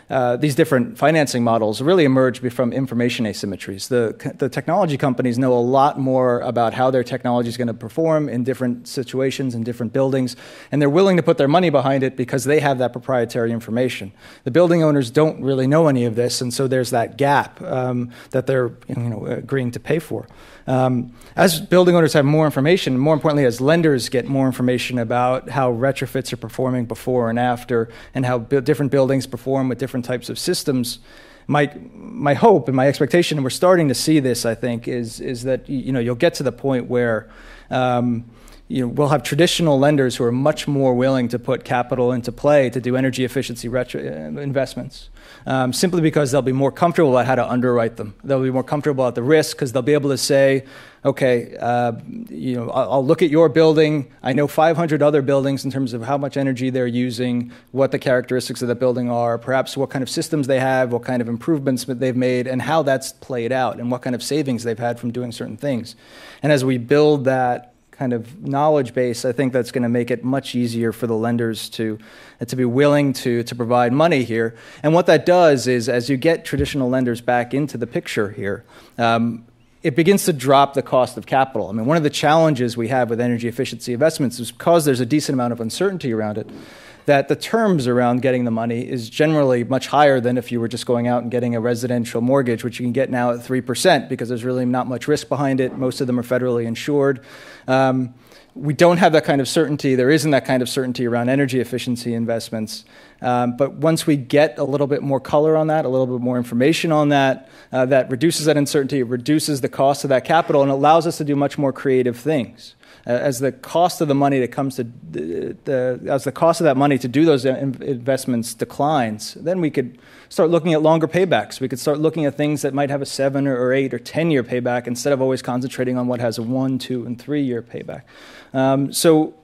different financing models really emerge from information asymmetries. The technology companies know a lot more about how their technology is going to perform in different situations in different buildings, and they're willing to put their money behind it because they have that proprietary information. The building owners don't really know any of this, and so there's that gap that they're agreeing to pay for. As building owners have more information, and more importantly, as lenders get more information about how retrofits are performing before and after, and how different buildings perform with different types of systems, my hope and my expectation, and we're starting to see this, I think, is that you'll get to the point where we'll have traditional lenders who are much more willing to put capital into play to do energy efficiency investments, simply because they'll be more comfortable about how to underwrite them. They'll be more comfortable about the risk because they'll be able to say, okay, I'll look at your building. I know 500 other buildings in terms of how much energy they're using, what the characteristics of the building are, perhaps what kind of systems they have, what kind of improvements that they've made, and how that's played out, and what kind of savings they've had from doing certain things. And as we build that kind of knowledge base, I think that's going to make it much easier for the lenders to be willing to provide money here. And what that does is, as you get traditional lenders back into the picture here, it begins to drop the cost of capital. One of the challenges we have with energy efficiency investments is because there's a decent amount of uncertainty around it, that the terms around getting the money is generally much higher than if you were just going out and getting a residential mortgage, which you can get now at 3% because there's really not much risk behind it. Most of them are federally insured. We don't have that kind of certainty. There isn't that kind of certainty around energy efficiency investments. But once we get a little bit more color on that, a little bit more information on that, that reduces that uncertainty, it reduces the cost of that capital, and allows us to do much more creative things. As the cost of the money that comes to as the cost of that money to do those investments declines, then we could start looking at longer paybacks. We could start looking at things that might have a 7 or 8 or 10-year payback instead of always concentrating on what has a 1, 2, and 3-year payback. So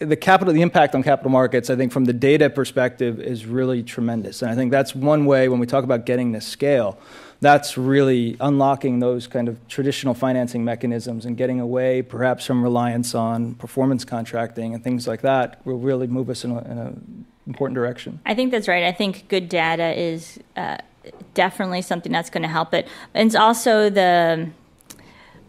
the impact on capital markets, I think from the data perspective, is really tremendous. And I think that's one way when we talk about getting this scale, that's really unlocking those kind of traditional financing mechanisms and getting away perhaps from reliance on performance contracting and things like that will really move us in an important direction. I think that's right. I think good data is definitely something that's going to help it. And it's also the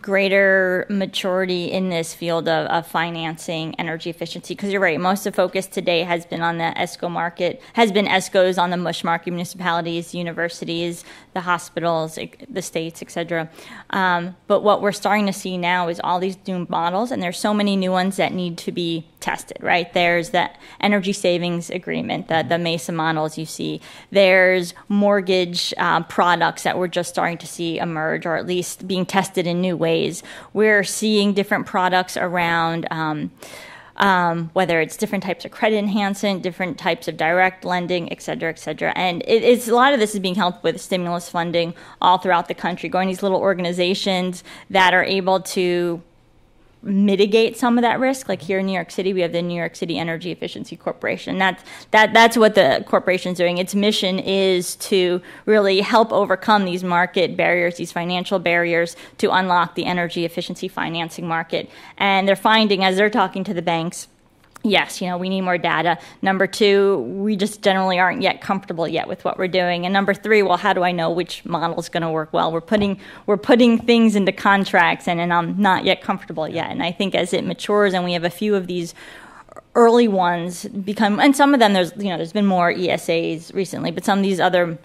greater maturity in this field of financing energy efficiency, because you're right, most of the focus today has been on the ESCO market, has been ESCOs on the MUSH market, municipalities, universities, the hospitals, the states, etc. But what we're starting to see now is all these new models, and there's so many new ones that need to be tested, right? There's the energy savings agreement, the MESA models you see. There's mortgage products that we're just starting to see emerge, or at least being tested in new ways. We're seeing different products around whether it's different types of credit enhancement, different types of direct lending, et cetera, et cetera. And it's a lot of this is being helped with stimulus funding all throughout the country, going to these little organizations that are able to mitigate some of that risk. Like here in New York City, we have the New York City Energy Efficiency Corporation. That's what the corporation's doing. Its mission is to really help overcome these market barriers, these financial barriers, to unlock the energy efficiency financing market. And they're finding, as they're talking to the banks, yes, we need more data. Number 2, we just generally aren't yet comfortable yet with what we're doing. And number 3, well, how do I know which model is going to work well? We're putting things into contracts, and I'm not yet comfortable yet. And I think as it matures, and we have a few of these early ones become, and some of them there's been more ESAs recently, but some of these other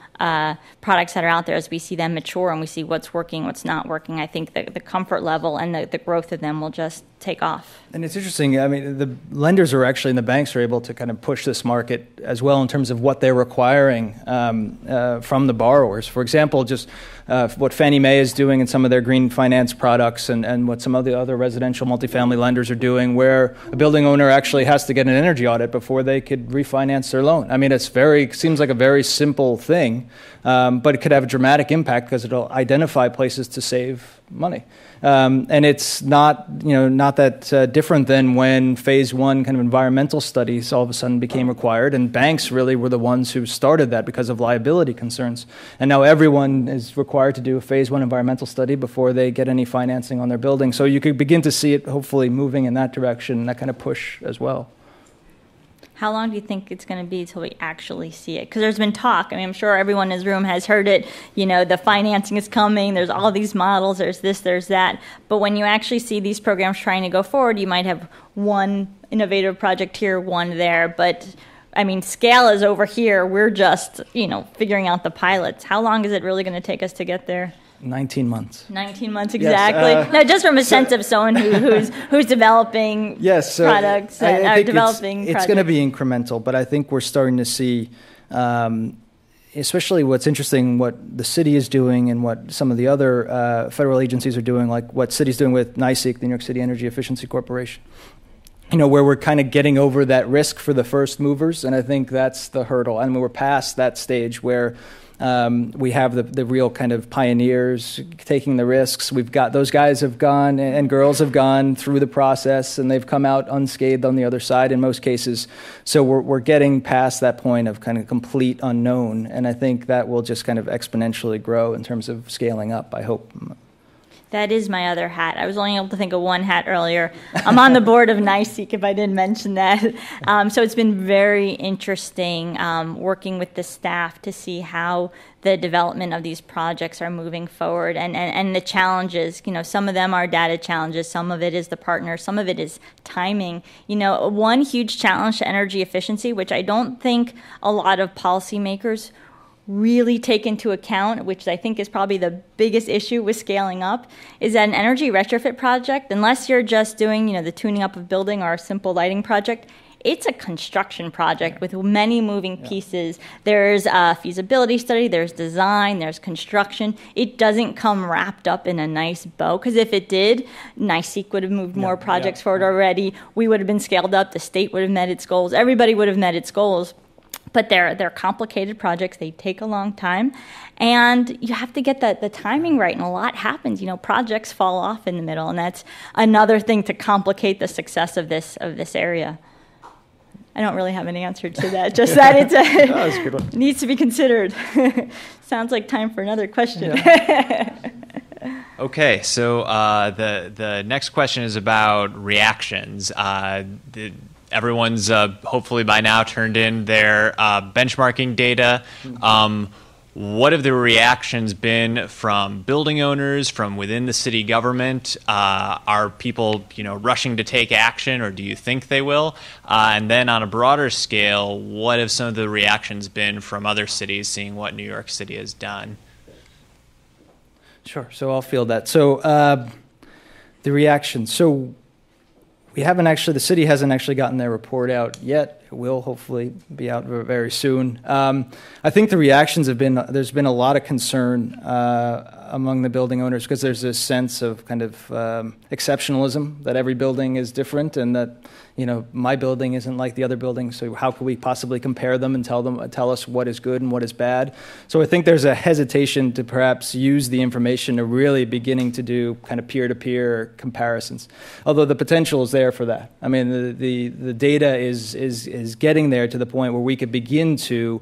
products that are out there, as we see them mature and we see what's working, what's not working, I think that the comfort level and the growth of them will just take off. And it's interesting, I mean, the lenders are actually, and the banks are able to kind of push this market as well in terms of what they're requiring from the borrowers. For example, just what Fannie Mae is doing in some of their green finance products, and what some of the other residential multifamily lenders are doing, where a building owner actually has to get an energy audit before they could refinance their loan. I mean, seems like a very simple thing, but it could have a dramatic impact because it'll identify places to save money. And it's not that different than when phase 1 kind of environmental studies all of a sudden became required, and banks really were the ones who started that because of liability concerns. And now everyone is required to do a phase 1 environmental study before they get any financing on their building. So you could begin to see it hopefully moving in that direction, that kind of push as well. How long do you think it's going to be until we actually see it? Because there's been talk. I mean, I'm sure everyone in this room has heard it. The financing is coming. There's all these models. There's this, there's that. But when you actually see these programs trying to go forward, you might have one innovative project here, one there. But, I mean, scale is over here. We're just, figuring out the pilots. How long is it really going to take us to get there? 19 months. 19 months, exactly. Yes, no, just from a sense of someone who's developing products and are developing projects. It's going to be incremental, but I think we're starting to see, especially what's interesting, what the city is doing and what some of the other federal agencies are doing, like what city's doing with NYC, the New York City Energy Efficiency Corporation. Where we're kind of getting over that risk for the first movers, and I think that's the hurdle. And we're past that stage where we have the real kind of pioneers taking the risks. We've got those guys have gone and girls have gone through the process, and they've come out unscathed on the other side in most cases. So we're getting past that point of kind of complete unknown, and I think that will just kind of exponentially grow in terms of scaling up, I hope. That is my other hat. I was only able to think of one hat earlier. I'm on the board of NYC, if I didn't mention that. So it's been very interesting working with the staff to see how the development of these projects are moving forward and the challenges. Some of them are data challenges, some of it is the partner, some of it is timing. One huge challenge to energy efficiency, which I don't think a lot of policymakers really take into account, which I think is probably the biggest issue with scaling up, is that an energy retrofit project, unless you're just doing, the tuning up of building or a simple lighting project, it's a construction project with many moving pieces. There's a feasibility study, there's design, there's construction. It doesn't come wrapped up in a nice bow, because if it did, NYC would have moved more projects forward already. We would have been scaled up, the state would have met its goals, everybody would have met its goals. But they're complicated projects. They take a long time, and you have to get the timing right. And a lot happens. Projects fall off in the middle, and that's another thing to complicate the success of this area. I don't really have an answer to that. Just that that's a good one. Needs to be considered. Sounds like time for another question. Yeah. Okay, so the next question is about reactions. Everyone's hopefully by now turned in their benchmarking data. What have the reactions been from building owners, from within the city government? Are people, rushing to take action, or do you think they will? And then on a broader scale, what have some of the reactions been from other cities, seeing what New York City has done? Sure. So I'll field that. So the reaction. So the city hasn't actually gotten their report out yet. It will hopefully be out very soon. I think the reactions have been, there's been a lot of concern among the building owners, because there's this sense of kind of exceptionalism, that every building is different, and that my building isn't like the other building, so how could we possibly compare them and tell us what is good and what is bad? So I think there's a hesitation to perhaps use the information to really beginning to do kind of peer-to-peer comparisons, although the potential is there for that. I mean, the data is getting there to the point where we could begin to,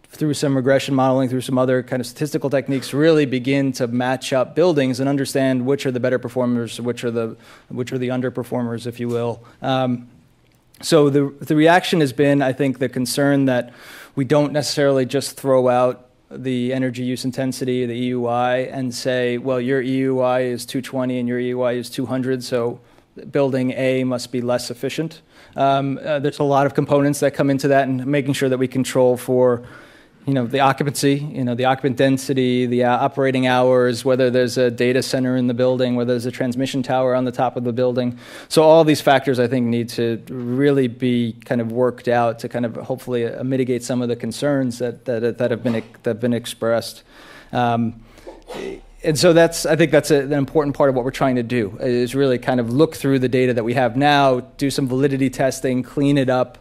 through some regression modeling, through some other kind of statistical techniques, really begin to match up buildings and understand which are the better performers, which are the underperformers, if you will. So the reaction has been, I think, the concern that we don't necessarily just throw out the energy use intensity, the EUI, and say, well, your EUI is 220 and your EUI is 200, so building A must be less efficient. There's a lot of components that come into that, and making sure that we control for the occupancy, the occupant density, the operating hours, whether there's a data center in the building, whether there's a transmission tower on the top of the building. So all these factors, I think, need to really be kind of worked out to kind of hopefully mitigate some of the concerns that have been expressed. And so I think that's an important part of what we're trying to do, is really kind of look through the data that we have now, do some validity testing, clean it up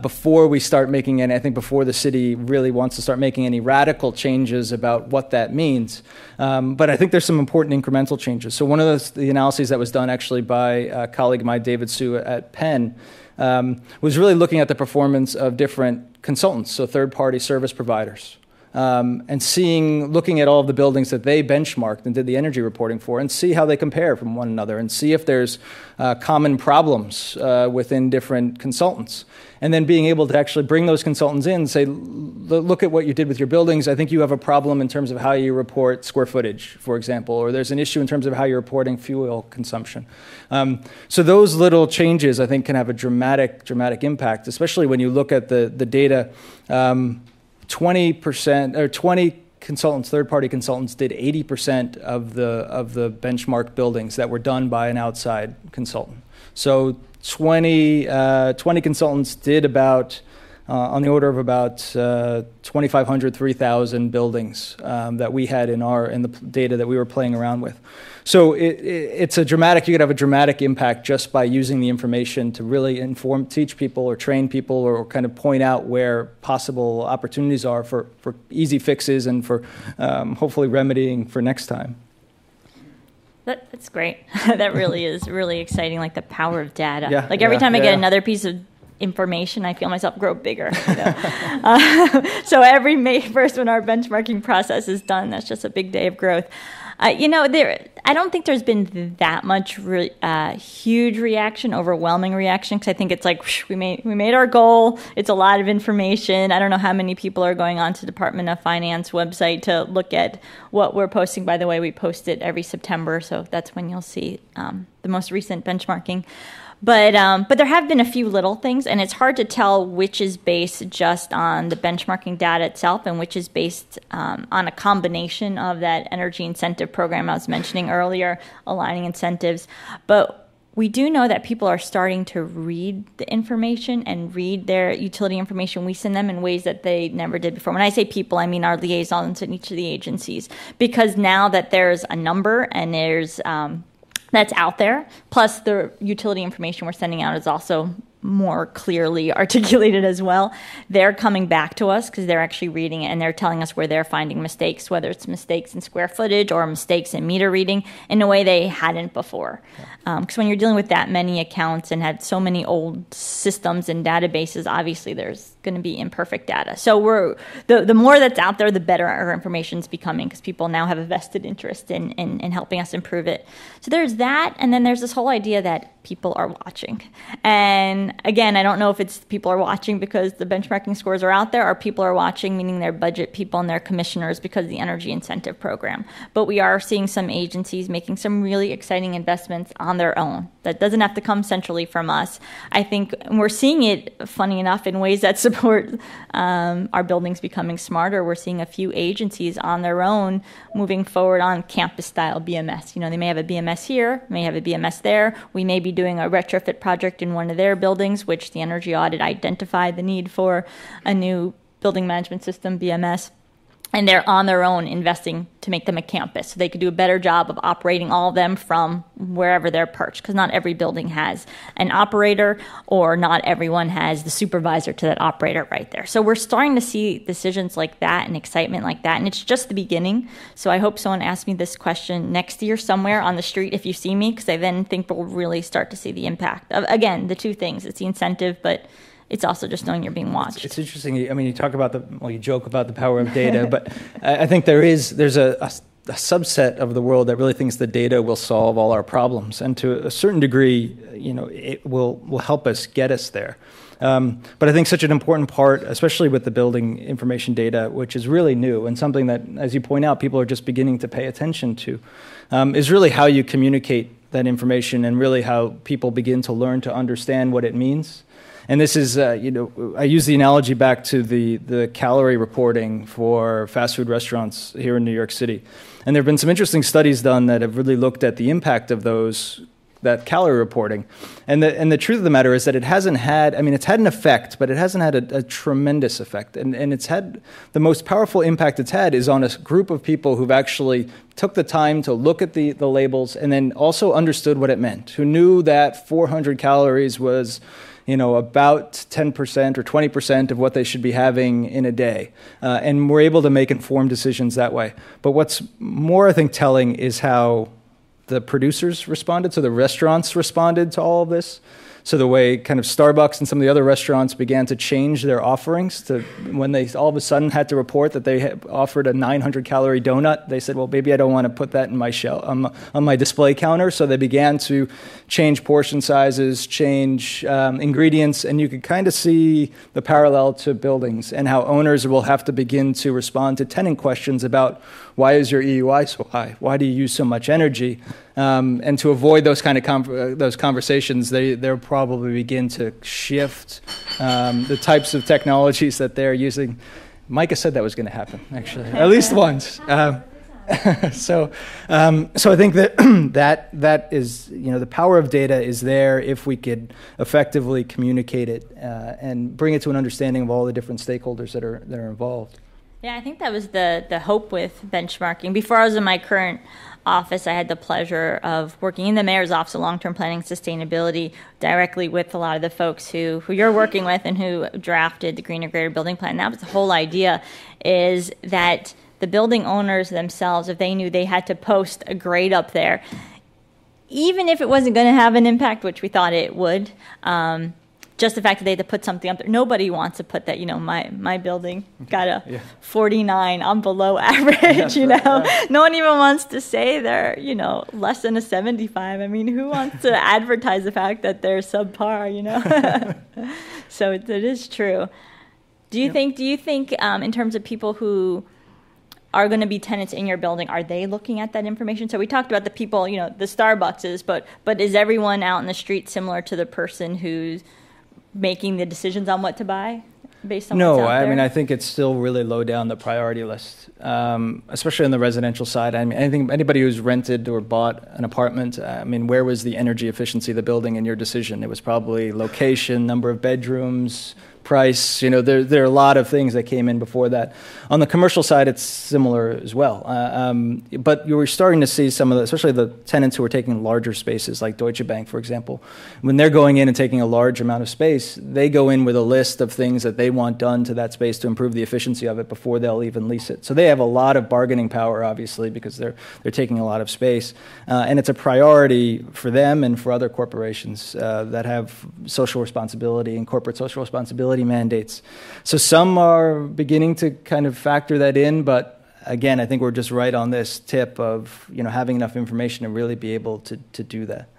before we start making any, I think before the city really wants to start making any radical changes about what that means. But I think there's some important incremental changes. So one of the analyses that was done actually by a colleague of mine, David Su at Penn, was really looking at the performance of different consultants, so third-party service providers. And looking at all of the buildings that they benchmarked and did the energy reporting for, and see how they compare from one another, and see if there's common problems within different consultants. And then being able to actually bring those consultants in and say, look at what you did with your buildings. I think you have a problem in terms of how you report square footage, for example, or there's an issue in terms of how you're reporting fuel consumption. So those little changes, I think, can have a dramatic impact, especially when you look at the data. 20% or 20 consultants, third-party consultants, did 80% of the benchmark buildings that were done by an outside consultant. So 20 consultants did about on the order of about 2,500, 3,000 buildings that we had in the data that we were playing around with. So it's you could have a dramatic impact just by using the information to really teach people or train people or kind of point out where possible opportunities are for easy fixes and for hopefully remedying for next time. That's great. That really is really exciting, like the power of data. Yeah, every time I get another piece of information, I feel myself grow bigger. So every May 1st when our benchmarking process is done, that's just a big day of growth. I don't think there's been that much huge reaction, overwhelming reaction, because I think it's like we made our goal. It's a lot of information. I don't know how many people are going on to Department of Finance website to look at what we're posting. By the way, we post it every September, so that's when you'll see the most recent benchmarking. But there have been a few little things, and it's hard to tell which is based just on the benchmarking data itself and which is based on a combination of that energy incentive program I was mentioning earlier, aligning incentives. But we do know that people are starting to read the information and read their utility information we send them in ways that they never did before. When I say people, I mean our liaisons in each of the agencies, because now that there's a number and there's that's out there. Plus, the utility information we're sending out is also more clearly articulated as well. They're coming back to us because they're actually reading it and they're telling us where they're finding mistakes, whether it's mistakes in square footage or mistakes in meter reading in a way they hadn't before. Because when you're dealing with that many accounts and had so many old systems and databases, obviously there's going to be imperfect data. So the more that's out there, the better our information is becoming, because people now have a vested interest in helping us improve it. So there's that, and then there's this whole idea that people are watching. And again, I don't know if it's people are watching because the benchmarking scores are out there, or people are watching, meaning their budget people and their commissioners, because of the energy incentive program. But we are seeing some agencies making some really exciting investments on their own. That doesn't have to come centrally from us. I think we're seeing it, funny enough, in ways that support our buildings becoming smarter. We're seeing a few agencies on their own moving forward on campus-style BMS. They may have a BMS here, may have a BMS there. We may be doing a retrofit project in one of their buildings, which the energy audit identified the need for a new building management system, BMS. And they're on their own investing to make them a campus, so they could do a better job of operating all of them from wherever they're perched, because not every building has an operator, or not everyone has the supervisor to that operator right there. So we're starting to see decisions like that and excitement like that, and it's just the beginning. So I hope someone asks me this question next year somewhere on the street if you see me, because I then think we'll really start to see the impact of, again, the two things. It's the incentive, but it's also just knowing you're being watched. It's interesting. I mean, you talk about you joke about the power of data, but I think there's a subset of the world that really thinks the data will solve all our problems, and to a certain degree, it will help us get us there. But I think such an important part, especially with the building information data, which is really new and something that, as you point out, people are just beginning to pay attention to, is really how you communicate that information and really how people begin to learn to understand what it means. And this is, I use the analogy back to the calorie reporting for fast food restaurants here in New York City. And there have been some interesting studies done that have really looked at the impact of that calorie reporting. And the truth of the matter is that it hasn't had, it's had an effect, but it hasn't had a tremendous effect. And it's had, the most powerful impact it's had is on a group of people who've actually took the time to look at the labels and then also understood what it meant, who knew that 400 calories was about 10% or 20% of what they should be having in a day. And we're able to make informed decisions that way. But what's more, I think, telling is how the producers responded, so the restaurants responded to all of this. So the way kind of Starbucks and some of the other restaurants began to change their offerings to when they all of a sudden had to report that they had offered a 900-calorie donut, they said, well, maybe I don't want to put that in my shelf on my display counter. So they began to change portion sizes, change ingredients, and you could kind of see the parallel to buildings and how owners will have to begin to respond to tenant questions about why is your EUI so high? Why do you use so much energy? And to avoid those kind of those conversations, they'll probably begin to shift the types of technologies that they're using. Micah said that was going to happen, actually, at least once. So I think that is, the power of data is there if we could effectively communicate it and bring it to an understanding of all the different stakeholders that are involved. Yeah, I think that was the hope with benchmarking. Before I was in my current office, I had the pleasure of working in the Mayor's Office of Long-Term Planning and Sustainability directly with a lot of the folks who you're working with and who drafted the Green Integrated Building Plan. And that was the whole idea, is that the building owners themselves, if they knew they had to post a grade up there, even if it wasn't going to have an impact, which we thought it would, just the fact that they had to put something up there. Nobody wants to put that, my building got a 49, I'm below average, No one even wants to say they're, less than a 75. I mean, who wants to advertise the fact that they're subpar, So it is true. Do you think in terms of people who are going to be tenants in your building, are they looking at that information? So we talked about the people, the Starbuckses, but is everyone out in the street similar to the person who's making the decisions on what to buy based on what's out there? I mean, I think it's still really low down the priority list, especially on the residential side. I mean, I think anybody who's rented or bought an apartment, I mean, where was the energy efficiency of the building in your decision? It was probably location, number of bedrooms, price. There are a lot of things that came in before that. On the commercial side, it's similar as well. But you were starting to see some of the, especially the tenants who are taking larger spaces, like Deutsche Bank, for example. When they're going in and taking a large amount of space, they go in with a list of things that they want done to that space to improve the efficiency of it before they'll even lease it. So they have a lot of bargaining power, obviously, because they're taking a lot of space. And it's a priority for them and for other corporations that have social responsibility and corporate social responsibility mandates. So some are beginning to kind of factor that in, but again, I think we're just right on this tip of having enough information to really be able to do that.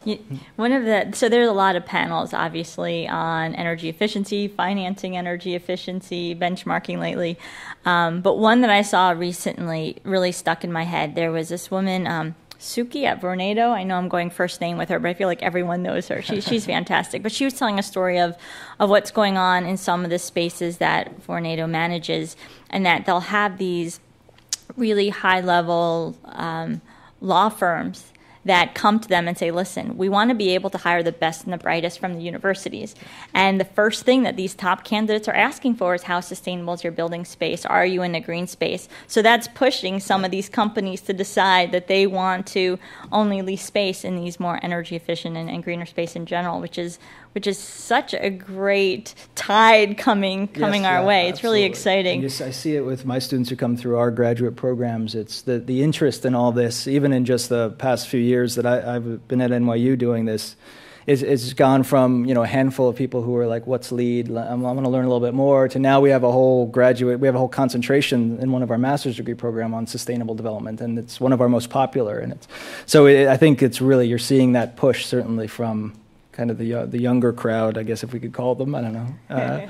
So there's a lot of panels, obviously, on energy efficiency, financing energy efficiency, benchmarking lately. But one that I saw recently really stuck in my head. There was this woman, Suki at Vornado. I know I'm going first name with her, but I feel like everyone knows her. She's fantastic. But she was telling a story of what's going on in some of the spaces that Vornado manages, and that they'll have these really high-level law firms that come to them and say, listen, we want to be able to hire the best and the brightest from the universities. And the first thing that these top candidates are asking for is how sustainable is your building space? Are you in a green space? So that's pushing some of these companies to decide that they want to only lease space in these more energy efficient and greener space in general, which is such a great tide coming our way. It's really exciting. I see it with my students who come through our graduate programs. It's the interest in all this, even in just the past few years that I've been at NYU doing this, it's gone from a handful of people who are like, what's LEED? I'm going to learn a little bit more, to now we have a whole concentration in one of our master's degree program on sustainable development, and it's one of our most popular. And I think it's really, you're seeing that push certainly from kind of the younger crowd, I guess, if we could call them. I don't know.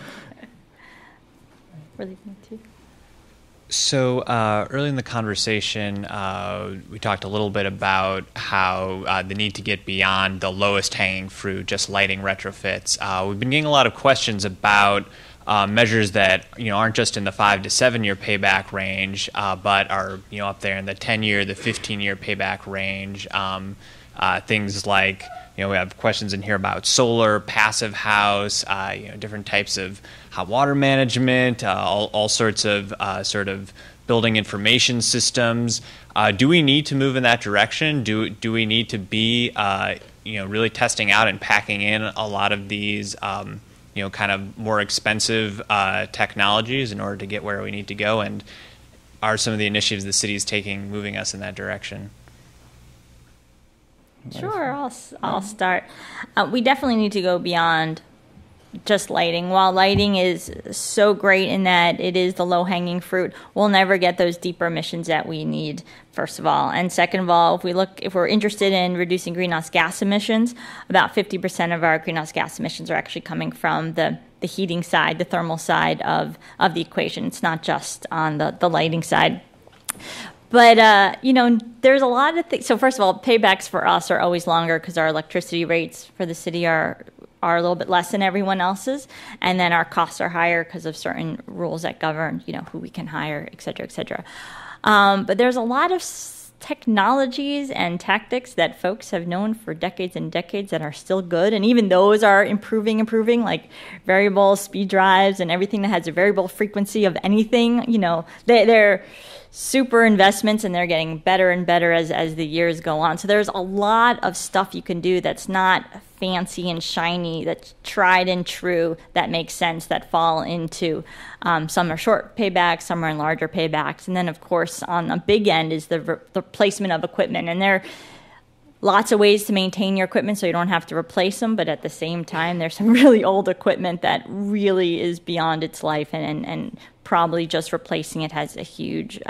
So early in the conversation, we talked a little bit about how the need to get beyond the lowest hanging fruit, just lighting retrofits. We've been getting a lot of questions about measures that aren't just in the 5 to 7 year payback range, but are up there in the 10-year, the 15-year payback range. Things like we have questions in here about solar, passive house, different types of hot water management, all sorts of sort of building information systems. Do we need to move in that direction? Do we need to be really testing out and packing in a lot of these kind of more expensive technologies in order to get where we need to go? And are some of the initiatives the city is taking moving us in that direction? Sure, I'll start. We definitely need to go beyond just lighting. While lighting is so great in that it is the low-hanging fruit, we'll never get those deeper emissions that we need, first of all. And second of all, if we're interested in reducing greenhouse gas emissions, about 50% of our greenhouse gas emissions are actually coming from the heating side, the thermal side of the equation. It's not just on the lighting side. But, there's a lot of things. So first of all, paybacks for us are always longer because our electricity rates for the city are a little bit less than everyone else's. And then our costs are higher because of certain rules that govern, who we can hire, et cetera, et cetera. But there's a lot of technologies and tactics that folks have known for decades and decades that are still good. And even those are improving, like variable speed drives and everything that has a variable frequency of anything. They're super investments, and they're getting better and better as the years go on. So there's a lot of stuff you can do that's not fancy and shiny, that's tried and true, that makes sense, that fall into some are short paybacks, some are in larger paybacks. And then, of course, on the big end is the replacement of equipment. And lots of ways to maintain your equipment so you don't have to replace them, but at the same time, there's some really old equipment that really is beyond its life, and probably just replacing it has a huge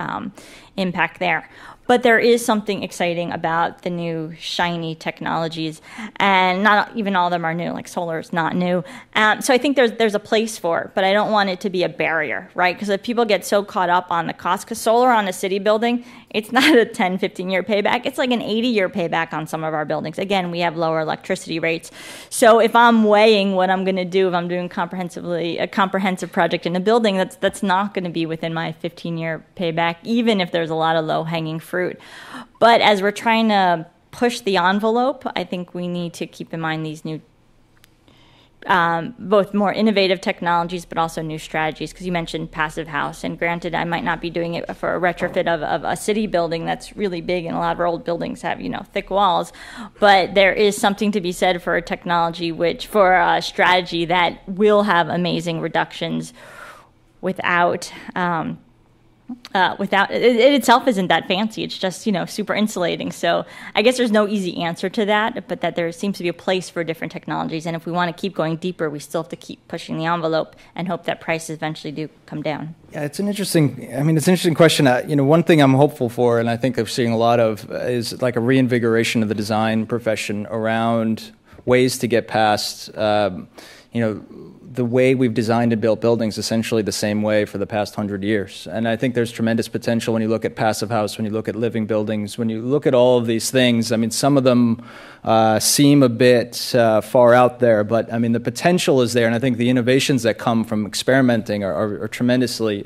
impact there. But there is something exciting about the new shiny technologies, and not even all of them are new. Like solar is not new, so I think there's a place for it. But I don't want it to be a barrier, right? Because if people get so caught up on the cost, because solar on a city building, it's not a 10, 15-year payback. It's like an 80-year payback on some of our buildings. Again, we have lower electricity rates. So if I'm weighing what I'm going to do, if I'm doing a comprehensive project in a building, that's not going to be within my 15-year payback, even if there's a lot of low-hanging fruit. But as we're trying to push the envelope, I think we need to keep in mind these new both more innovative technologies, but also new strategies, because you mentioned passive house. And granted, I might not be doing it for a retrofit of a city building that's really big, and a lot of our old buildings have, thick walls. But there is something to be said for a technology, for a strategy that will have amazing reductions without it itself isn't that fancy. It's just, super insulating. So I guess there's no easy answer to that, but that there seems to be a place for different technologies. And if we want to keep going deeper, we still have to keep pushing the envelope and hope that prices eventually do come down. Yeah, it's an interesting question. One thing I'm hopeful for, and I think I'm seeing a lot of, is like a reinvigoration of the design profession around ways to get past, the way we've designed and built buildings essentially the same way for the past 100 years. And I think there's tremendous potential when you look at passive house, when you look at living buildings, when you look at all of these things. I mean, some of them seem a bit far out there, but I mean, the potential is there. And I think the innovations that come from experimenting are tremendously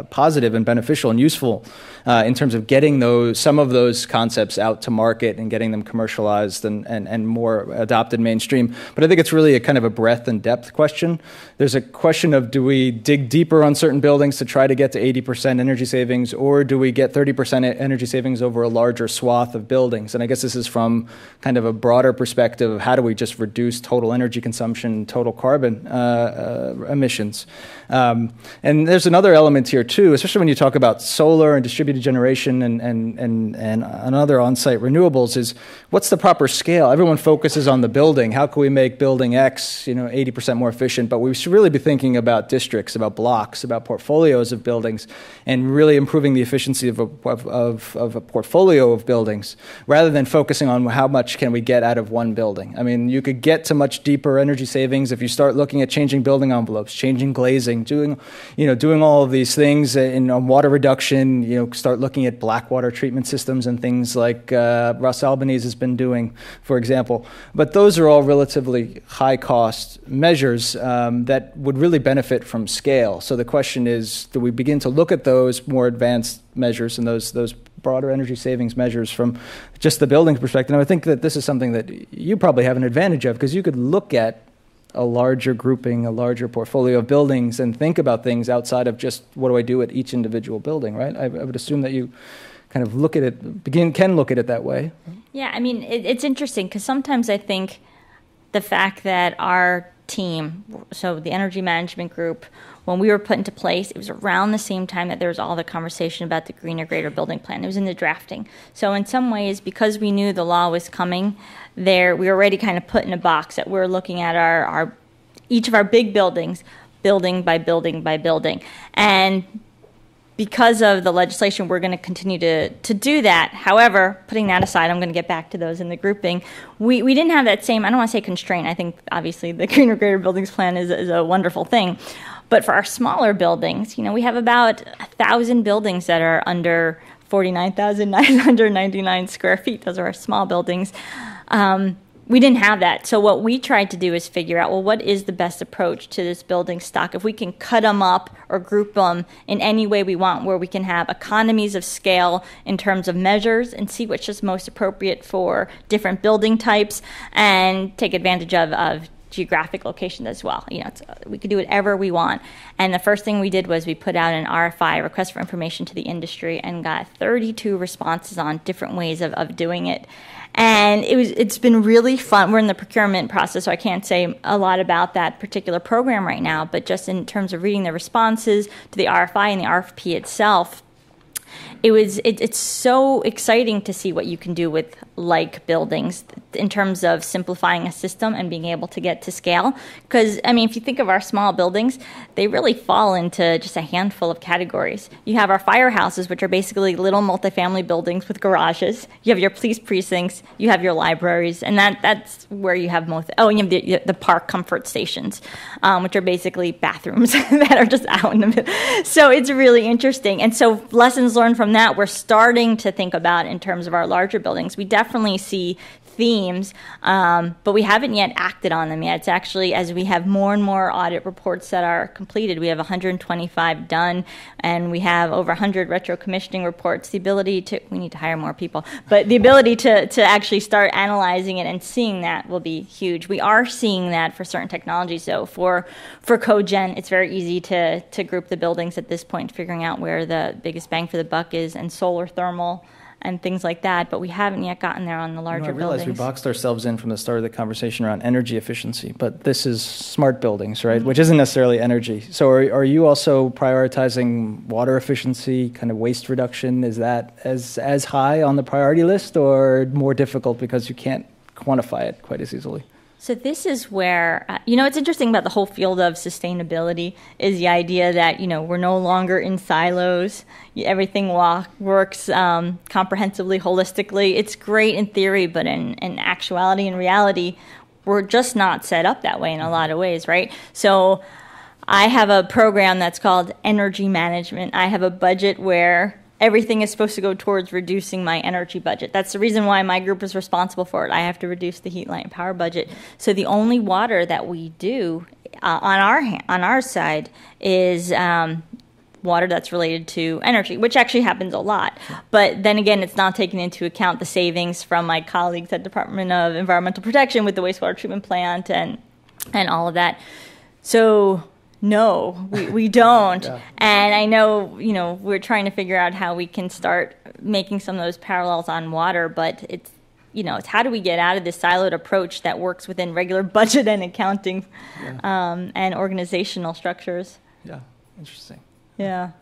positive and beneficial and useful in terms of getting some of those concepts out to market and getting them commercialized and more adopted mainstream. But I think it's really a kind of a breadth and depth question. There's a question of, do we dig deeper on certain buildings to try to get to 80% energy savings, or do we get 30% energy savings over a larger swath of buildings? And I guess this is from kind of a broader perspective of how do we just reduce total energy consumption, total carbon emissions. And there's another element here too, especially when you talk about solar and distributed generation and other on-site renewables, is what's the proper scale? Everyone focuses on the building. How can we make building X 80% more efficient? But we should really be thinking about districts, about blocks, about portfolios of buildings, and really improving the efficiency of a portfolio of buildings, rather than focusing on how much can we get out of one building. I mean, you could get to much deeper energy savings if you start looking at changing building envelopes, changing glazing, doing all of these things in water reduction. Start looking at black water treatment systems and things like Russ Albanese has been doing, for example. But those are all relatively high cost measures that would really benefit from scale. So the question is, do we begin to look at those more advanced measures and those broader energy savings measures from just the building perspective? And I think that this is something that you probably have an advantage of, because you could look at a larger grouping, a larger portfolio of buildings, and think about things outside of just what do I do at each individual building, right? I would assume that you kind of look at it, can look at it that way. Yeah, I mean, it's interesting, because sometimes I think the fact that our team, so the energy management group, when we were put into place, it was around the same time that there was all the conversation about the greener, greater building plan. It was in the drafting. So in some ways, because we knew the law was coming, we were already kind of put in a box that we're looking at each of our big buildings, building by building by building. And because of the legislation, we're going to continue to do that. However, putting that aside, I'm going to get back to those in the grouping. We didn't have that same, I don't want to say constraint. I think, obviously, the Greener Greater Buildings Plan is a wonderful thing. But for our smaller buildings, we have about 1,000 buildings that are under 49,999 square feet. Those are our small buildings. We didn't have that. So what we tried to do is figure out, well, what is the best approach to this building stock? If we can cut them up or group them in any way we want, where we can have economies of scale in terms of measures and see which is most appropriate for different building types, and take advantage of geographic location as well. We could do whatever we want. And the first thing we did was we put out an RFI, request for information, to the industry, and got 32 responses on different ways of doing it. And it's been really fun. We're in the procurement process, so I can't say a lot about that particular program right now, but just in terms of reading the responses to the RFI and the RFP itself, It's so exciting to see what you can do with like buildings in terms of simplifying a system and being able to get to scale. Because, I mean, if you think of our small buildings, they really fall into just a handful of categories. You have our firehouses, which are basically little multifamily buildings with garages. You have your police precincts, you have your libraries, and that's where you have most. Oh, and you have the park comfort stations, which are basically bathrooms that are just out in the middle. So it's really interesting. And so lessons learned from that, we're starting to think about in terms of our larger buildings. We definitely see themes, but we haven't yet acted on them yet. It's actually, as we have more and more audit reports that are completed, we have 125 done, and we have over 100 retro commissioning reports. The ability to, we need to hire more people, but the ability to actually start analyzing it and seeing that will be huge. We are seeing that for certain technologies, though. For cogen, it's very easy to group the buildings at this point, figuring out where the biggest bang for the buck is, and solar thermal, and things like that, but we haven't yet gotten there on the larger buildings. I realize we boxed ourselves in from the start of the conversation around energy efficiency, but this is smart buildings, right? Mm-hmm. Which isn't necessarily energy. So are you also prioritizing water efficiency, kind of waste reduction? Is that as high on the priority list, or more difficult because you can't quantify it quite as easily? So this is where, it's interesting about the whole field of sustainability is the idea that, we're no longer in silos. Everything works comprehensively, holistically. It's great in theory, but in actuality and reality, we're just not set up that way in a lot of ways, right? So I have a program that's called energy management. I have a budget where everything is supposed to go towards reducing my energy budget. That's the reason why my group is responsible for it. I have to reduce the heat, light, and power budget. So the only water that we do on our side is water that's related to energy, which actually happens a lot. But then again, it's not taking into account the savings from my colleagues at Department of Environmental Protection with the wastewater treatment plant and all of that. So no, we don't. Yeah. And I know, we're trying to figure out how we can start making some of those parallels on water, but it's how do we get out of this siloed approach that works within regular budget and accounting and organizational structures? Yeah, interesting. Yeah.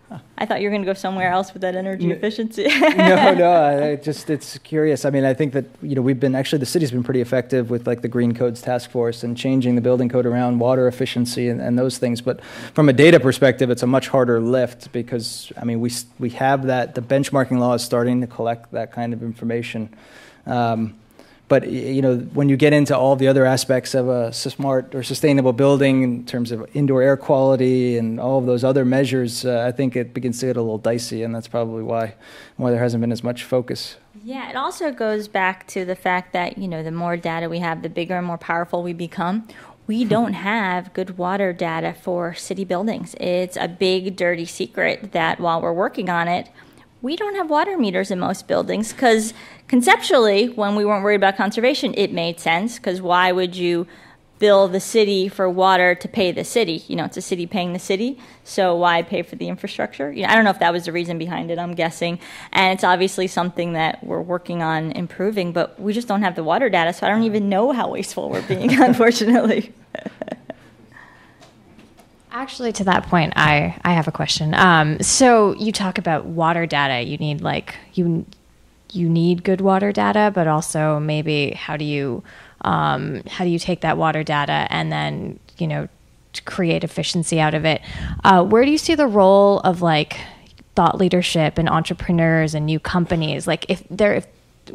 Huh. I thought you were going to go somewhere else with that energy efficiency. No, it's curious. I mean, I think that, the city's been pretty effective with like the Green Codes Task Force and changing the building code around water efficiency and those things. But from a data perspective, it's a much harder lift because, we have that, the benchmarking law is starting to collect that kind of information. But, when you get into all the other aspects of a smart or sustainable building in terms of indoor air quality and all of those other measures, I think it begins to get a little dicey, and that's probably why there hasn't been as much focus. Yeah, it also goes back to the fact that, the more data we have, the bigger and more powerful we become. We don't have good water data for city buildings. It's a big, dirty secret that while we're working on it, we don't have water meters in most buildings because conceptually, when we weren't worried about conservation, it made sense because why would you bill the city for water to pay the city? It's a city paying the city, so why pay for the infrastructure? I don't know if that was the reason behind it, I'm guessing. And it's obviously something that we're working on improving, but we just don't have the water data, so I don't even know how wasteful we're being, unfortunately. Actually, to that point, I have a question. So you talk about water data. You need you need good water data, but also maybe how do you take that water data and then to create efficiency out of it? Where do you see the role of thought leadership and entrepreneurs and new companies?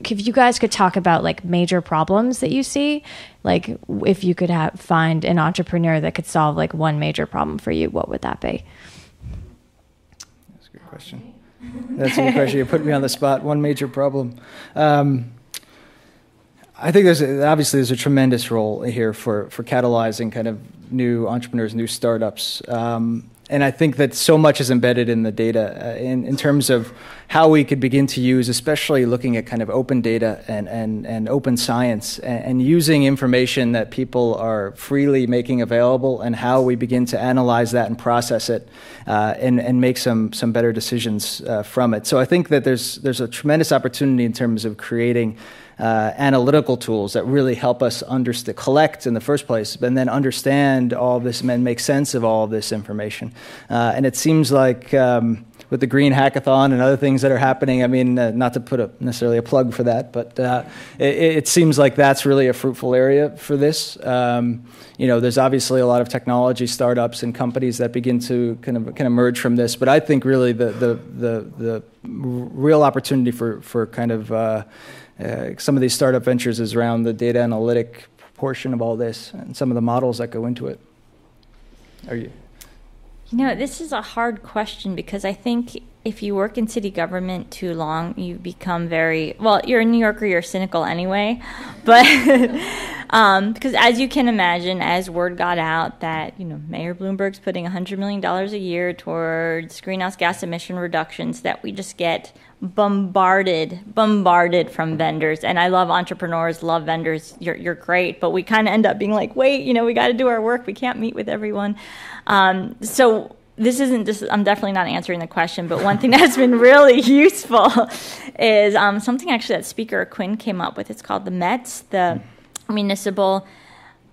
If you guys could talk about major problems that you see, if you could find an entrepreneur that could solve one major problem for you, what would that be? That's a good question. You put me on the spot. One major problem. I think there's a tremendous role here for catalyzing kind of new entrepreneurs, new startups. And I think that so much is embedded in the data in terms of how we could begin to use, especially looking at kind of open data and open science and using information that people are freely making available and how we begin to analyze that and process it and make some better decisions from it. So I think that there's a tremendous opportunity in terms of creating analytical tools that really help us collect in the first place, and then understand all of this and make sense of all of this information. And it seems like the Green Hackathon and other things that are happening. I mean, not to put necessarily a plug for that, but it seems like that's really a fruitful area for this. There's obviously a lot of technology startups and companies that begin to kind of emerge from this, but I think really the real opportunity for kind of some of these startup ventures is around the data analytic portion of all this and some of the models that go into it. This is a hard question because I think if you work in city government too long, you become you're a New Yorker, you're cynical anyway. But because as you can imagine, as word got out that, Mayor Bloomberg's putting $100 million a year towards greenhouse gas emission reductions, that we just get bombarded from vendors. And I love entrepreneurs, love vendors. You're great, but we kind of end up being like, wait, we got to do our work. We can't meet with everyone. So I'm definitely not answering the question, but one thing that's been really useful is something actually that Speaker Quinn came up with. It's called the METS, the Municipal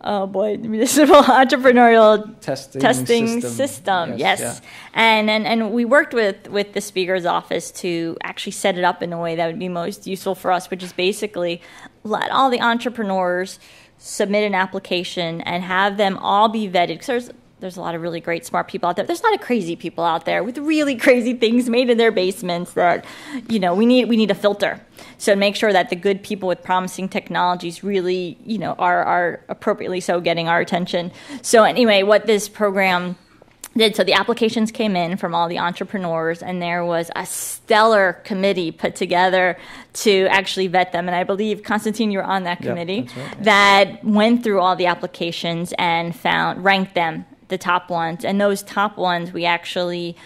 Entrepreneurial Testing System. Yes. Yeah. And we worked with the Speaker's office to actually set it up in a way that would be most useful for us, which is basically let all the entrepreneurs submit an application and have them all be vetted. Because there's a lot of really great, smart people out there. There's a lot of crazy people out there with really crazy things made in their basements that, we need a filter. So make sure that the good people with promising technologies really, are appropriately so getting our attention. So anyway, what this program did, so the applications came in from all the entrepreneurs, and there was a stellar committee put together to actually vet them. And I believe, Constantine, you were on that committee. That's right, yeah. That went through all the applications and ranked them the top ones. And those top ones, we actually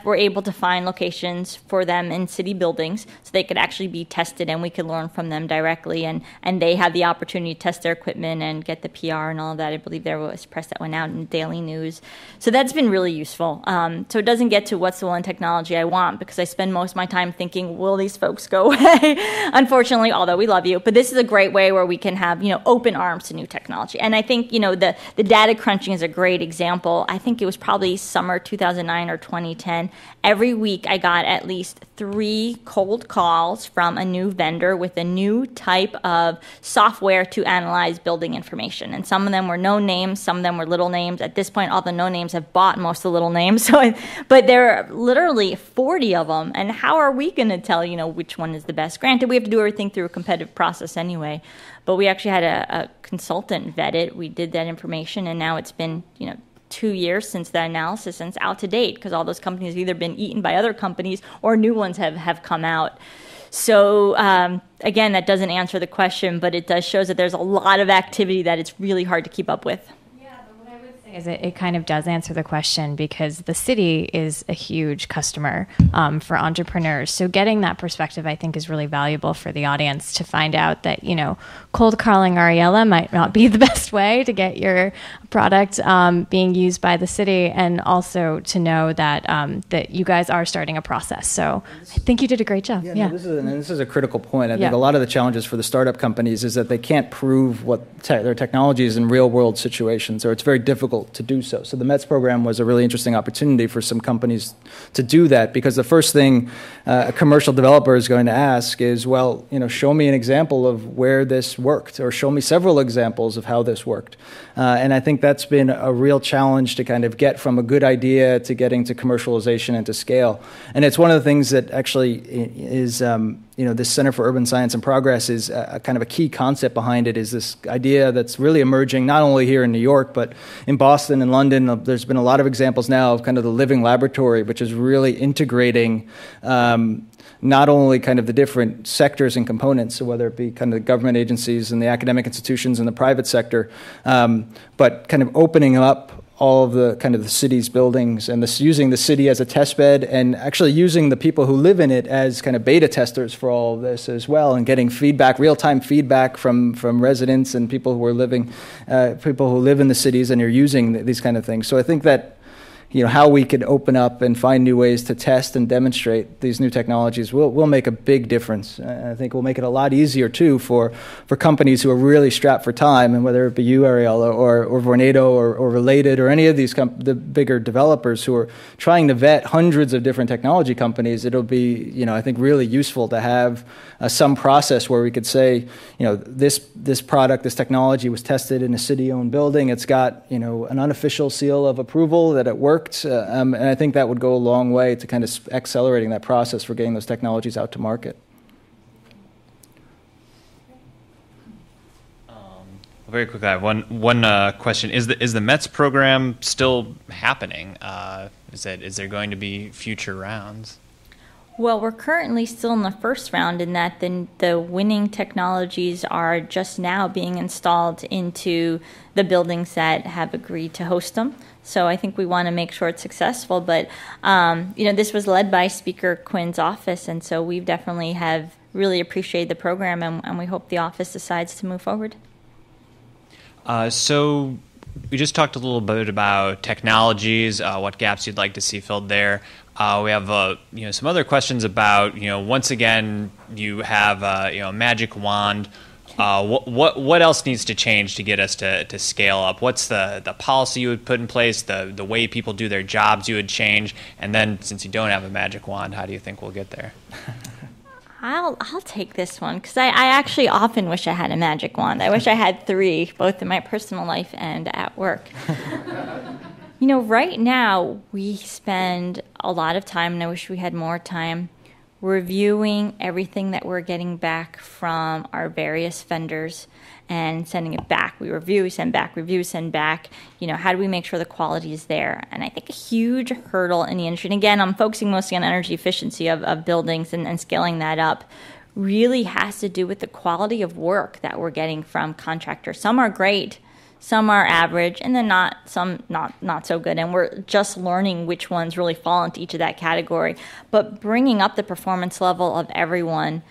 were able to find locations for them in city buildings so they could actually be tested and we could learn from them directly. And they had the opportunity to test their equipment and get the PR and all of that. I believe there was press that went out in Daily News. So that's been really useful. So it doesn't get to what's the one technology I want, because I spend most of my time thinking, will these folks go away? Unfortunately, although we love you. But this is a great way where we can have, open arms to new technology. And I think, the data crunching is a great example. I think it was probably summer 2009 or 2010. Every week I got at least 3 cold calls from a new vendor with a new type of software to analyze building information. And some of them were no names, some of them were little names. At this point, all the no names have bought most of the little names. But there are literally 40 of them. And how are we going to tell, which one is the best? Granted, we have to do everything through a competitive process anyway. But we actually had a consultant vet it. We did that information, and now it's been, 2 years since the analysis, and it's out to date because all those companies have either been eaten by other companies or new ones have come out. So again, that doesn't answer the question, but it does show that there's a lot of activity that it's really hard to keep up with. Is it kind of does answer the question, because the city is a huge customer for entrepreneurs. So getting that perspective, I think, is really valuable for the audience to find out that, cold calling Ariella might not be the best way to get your product being used by the city, and also to know that that you guys are starting a process. So I think you did a great job. Yeah. No, this is a critical point. I think a lot of the challenges for the startup companies is that they can't prove what their technology is in real world situations, or it's very difficult to do so. So the METS program was a really interesting opportunity for some companies to do that, because the first thing a commercial developer is going to ask is, well, show me an example of where this worked, or show me several examples of how this worked. And I think that's been a real challenge to kind of get from a good idea to getting to commercialization and to scale. And it's one of the things that actually is, this Center for Urban Science and Progress is a kind of a key concept behind it, is this idea that's really emerging not only here in New York, but in Boston and London. There's been a lot of examples now of kind of the living laboratory, which is really integrating not only kind of the different sectors and components, so whether it be kind of the government agencies and the academic institutions and the private sector, but kind of opening up all of the kind of the city's buildings, and using the city as a test bed, and actually using the people who live in it as kind of beta testers for all of this as well, and getting feedback, real-time feedback from residents and people who live in the cities and are using these kind of things. So I think that how we could open up and find new ways to test and demonstrate these new technologies will make a big difference. I think we'll make it a lot easier too for companies who are really strapped for time, and whether it be you, Ariella, or Vornado or Related or any of these the bigger developers who are trying to vet hundreds of different technology companies. It'll be I think really useful to have some process where we could say this product, this technology was tested in a city-owned building. It's got an unofficial seal of approval that it works. And I think that would go a long way to kind of accelerating that process for getting those technologies out to market. Very quickly, I have one question. Is the METS program still happening? Is there going to be future rounds? Well, we're currently still in the first round in that the winning technologies are just now being installed into the buildings that have agreed to host them. So I think we want to make sure it's successful. But, this was led by Speaker Quinn's office, and so we definitely have really appreciated the program, and we hope the office decides to move forward. So we just talked a little bit about technologies, what gaps you'd like to see filled there. We have some other questions about once again you have a magic wand. What else needs to change to get us to scale up? What's the policy you would put in place, the way people do their jobs you would change, and then since you don't have a magic wand, how do you think we'll get there? I'll take this one because I actually often wish I had a magic wand. I wish I had 3, both in my personal life and at work. Right now we spend a lot of time, and I wish we had more time, reviewing everything that we're getting back from our various vendors and sending it back. We review, send back, review, send back. How do we make sure the quality is there? And I think a huge hurdle in the industry, and again, I'm focusing mostly on energy efficiency of buildings and scaling that up, really has to do with the quality of work that we're getting from contractors. Some are great, some are average, and then some not so good. And we're just learning which ones really fall into each of that category. But bringing up the performance level of everyone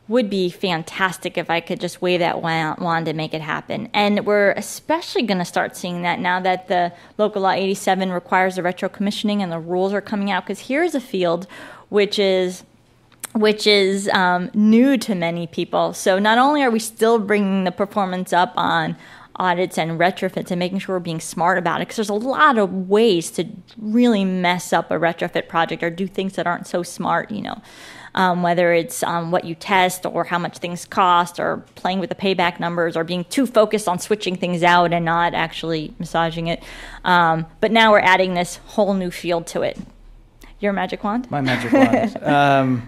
would be fantastic if I could just wave that wand and make it happen. And we're especially going to start seeing that now that the Local Law 87 requires the retro commissioning and the rules are coming out. Because here's a field which is new to many people. So not only are we still bringing the performance up on audits and retrofits and making sure we're being smart about it, because there's a lot of ways to really mess up a retrofit project or do things that aren't so smart, whether it's what you test or how much things cost or playing with the payback numbers or being too focused on switching things out and not actually massaging it. But now we're adding this whole new field to it. Your magic wand? My magic wand.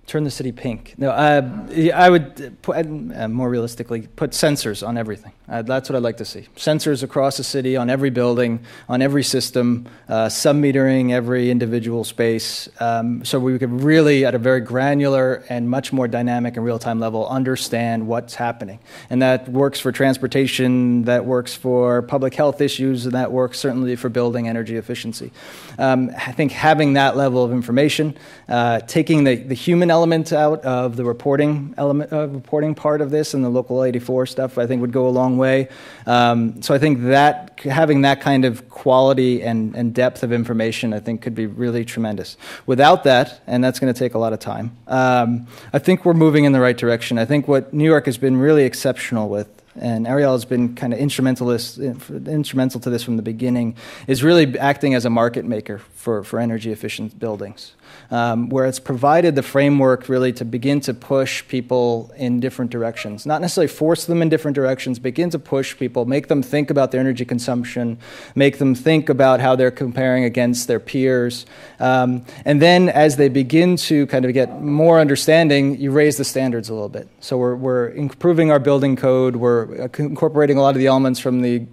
Turn the city pink. No, I would put, more realistically, put sensors on everything. That's what I'd like to see. Sensors across the city, on every building, on every system, sub-metering every individual space, so we could really, at a very granular and much more dynamic and real-time level, understand what's happening. And that works for transportation, that works for public health issues, and that works certainly for building energy efficiency. I think having that level of information, taking the human element out of the reporting part of this and the Local 84 stuff, I think would go a long way. So I think that having that kind of quality and depth of information, I think, could be really tremendous. Without that, and that's going to take a lot of time, I think we're moving in the right direction. I think what New York has been really exceptional with, and Ariel has been kind of instrumental to this from the beginning, is really acting as a market maker for energy efficient buildings, where it's provided the framework really to begin to push people in different directions. Not necessarily force them in different directions, begin to push people, make them think about their energy consumption, make them think about how they're comparing against their peers. And then as they begin to kind of get more understanding, you raise the standards a little bit. So we're improving our building code, we're incorporating a lot of the elements from the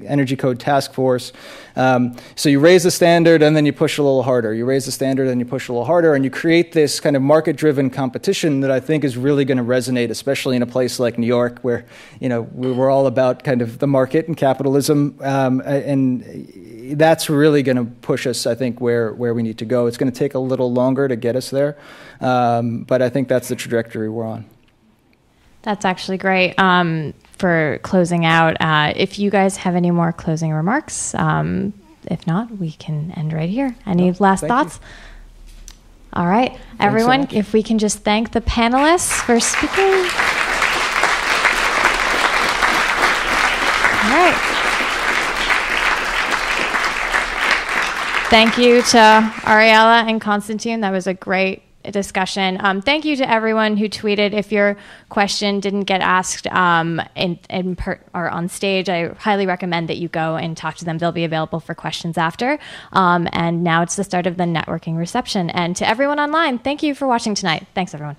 Energy Code Task Force. So you raise the standard and then you push a little harder. You raise the standard and you push a little harder, and you create this kind of market-driven competition that I think is really going to resonate, especially in a place like New York, where we're all about kind of the market and capitalism, and that's really going to push us, I think, where we need to go. It's going to take a little longer to get us there, but I think that's the trajectory we're on. That's actually great. For closing out, if you guys have any more closing remarks, if not, we can end right here. Any last thank thoughts? All right, everyone, much. if we can just thank the panelists for speaking. All right. Thank you to Ariella and Constantine. That was a great discussion. Thank you to everyone who tweeted. If your question didn't get asked or on stage, I highly recommend that you go and talk to them. They'll be available for questions after. And now it's the start of the networking reception. And to everyone online, thank you for watching tonight. Thanks, everyone.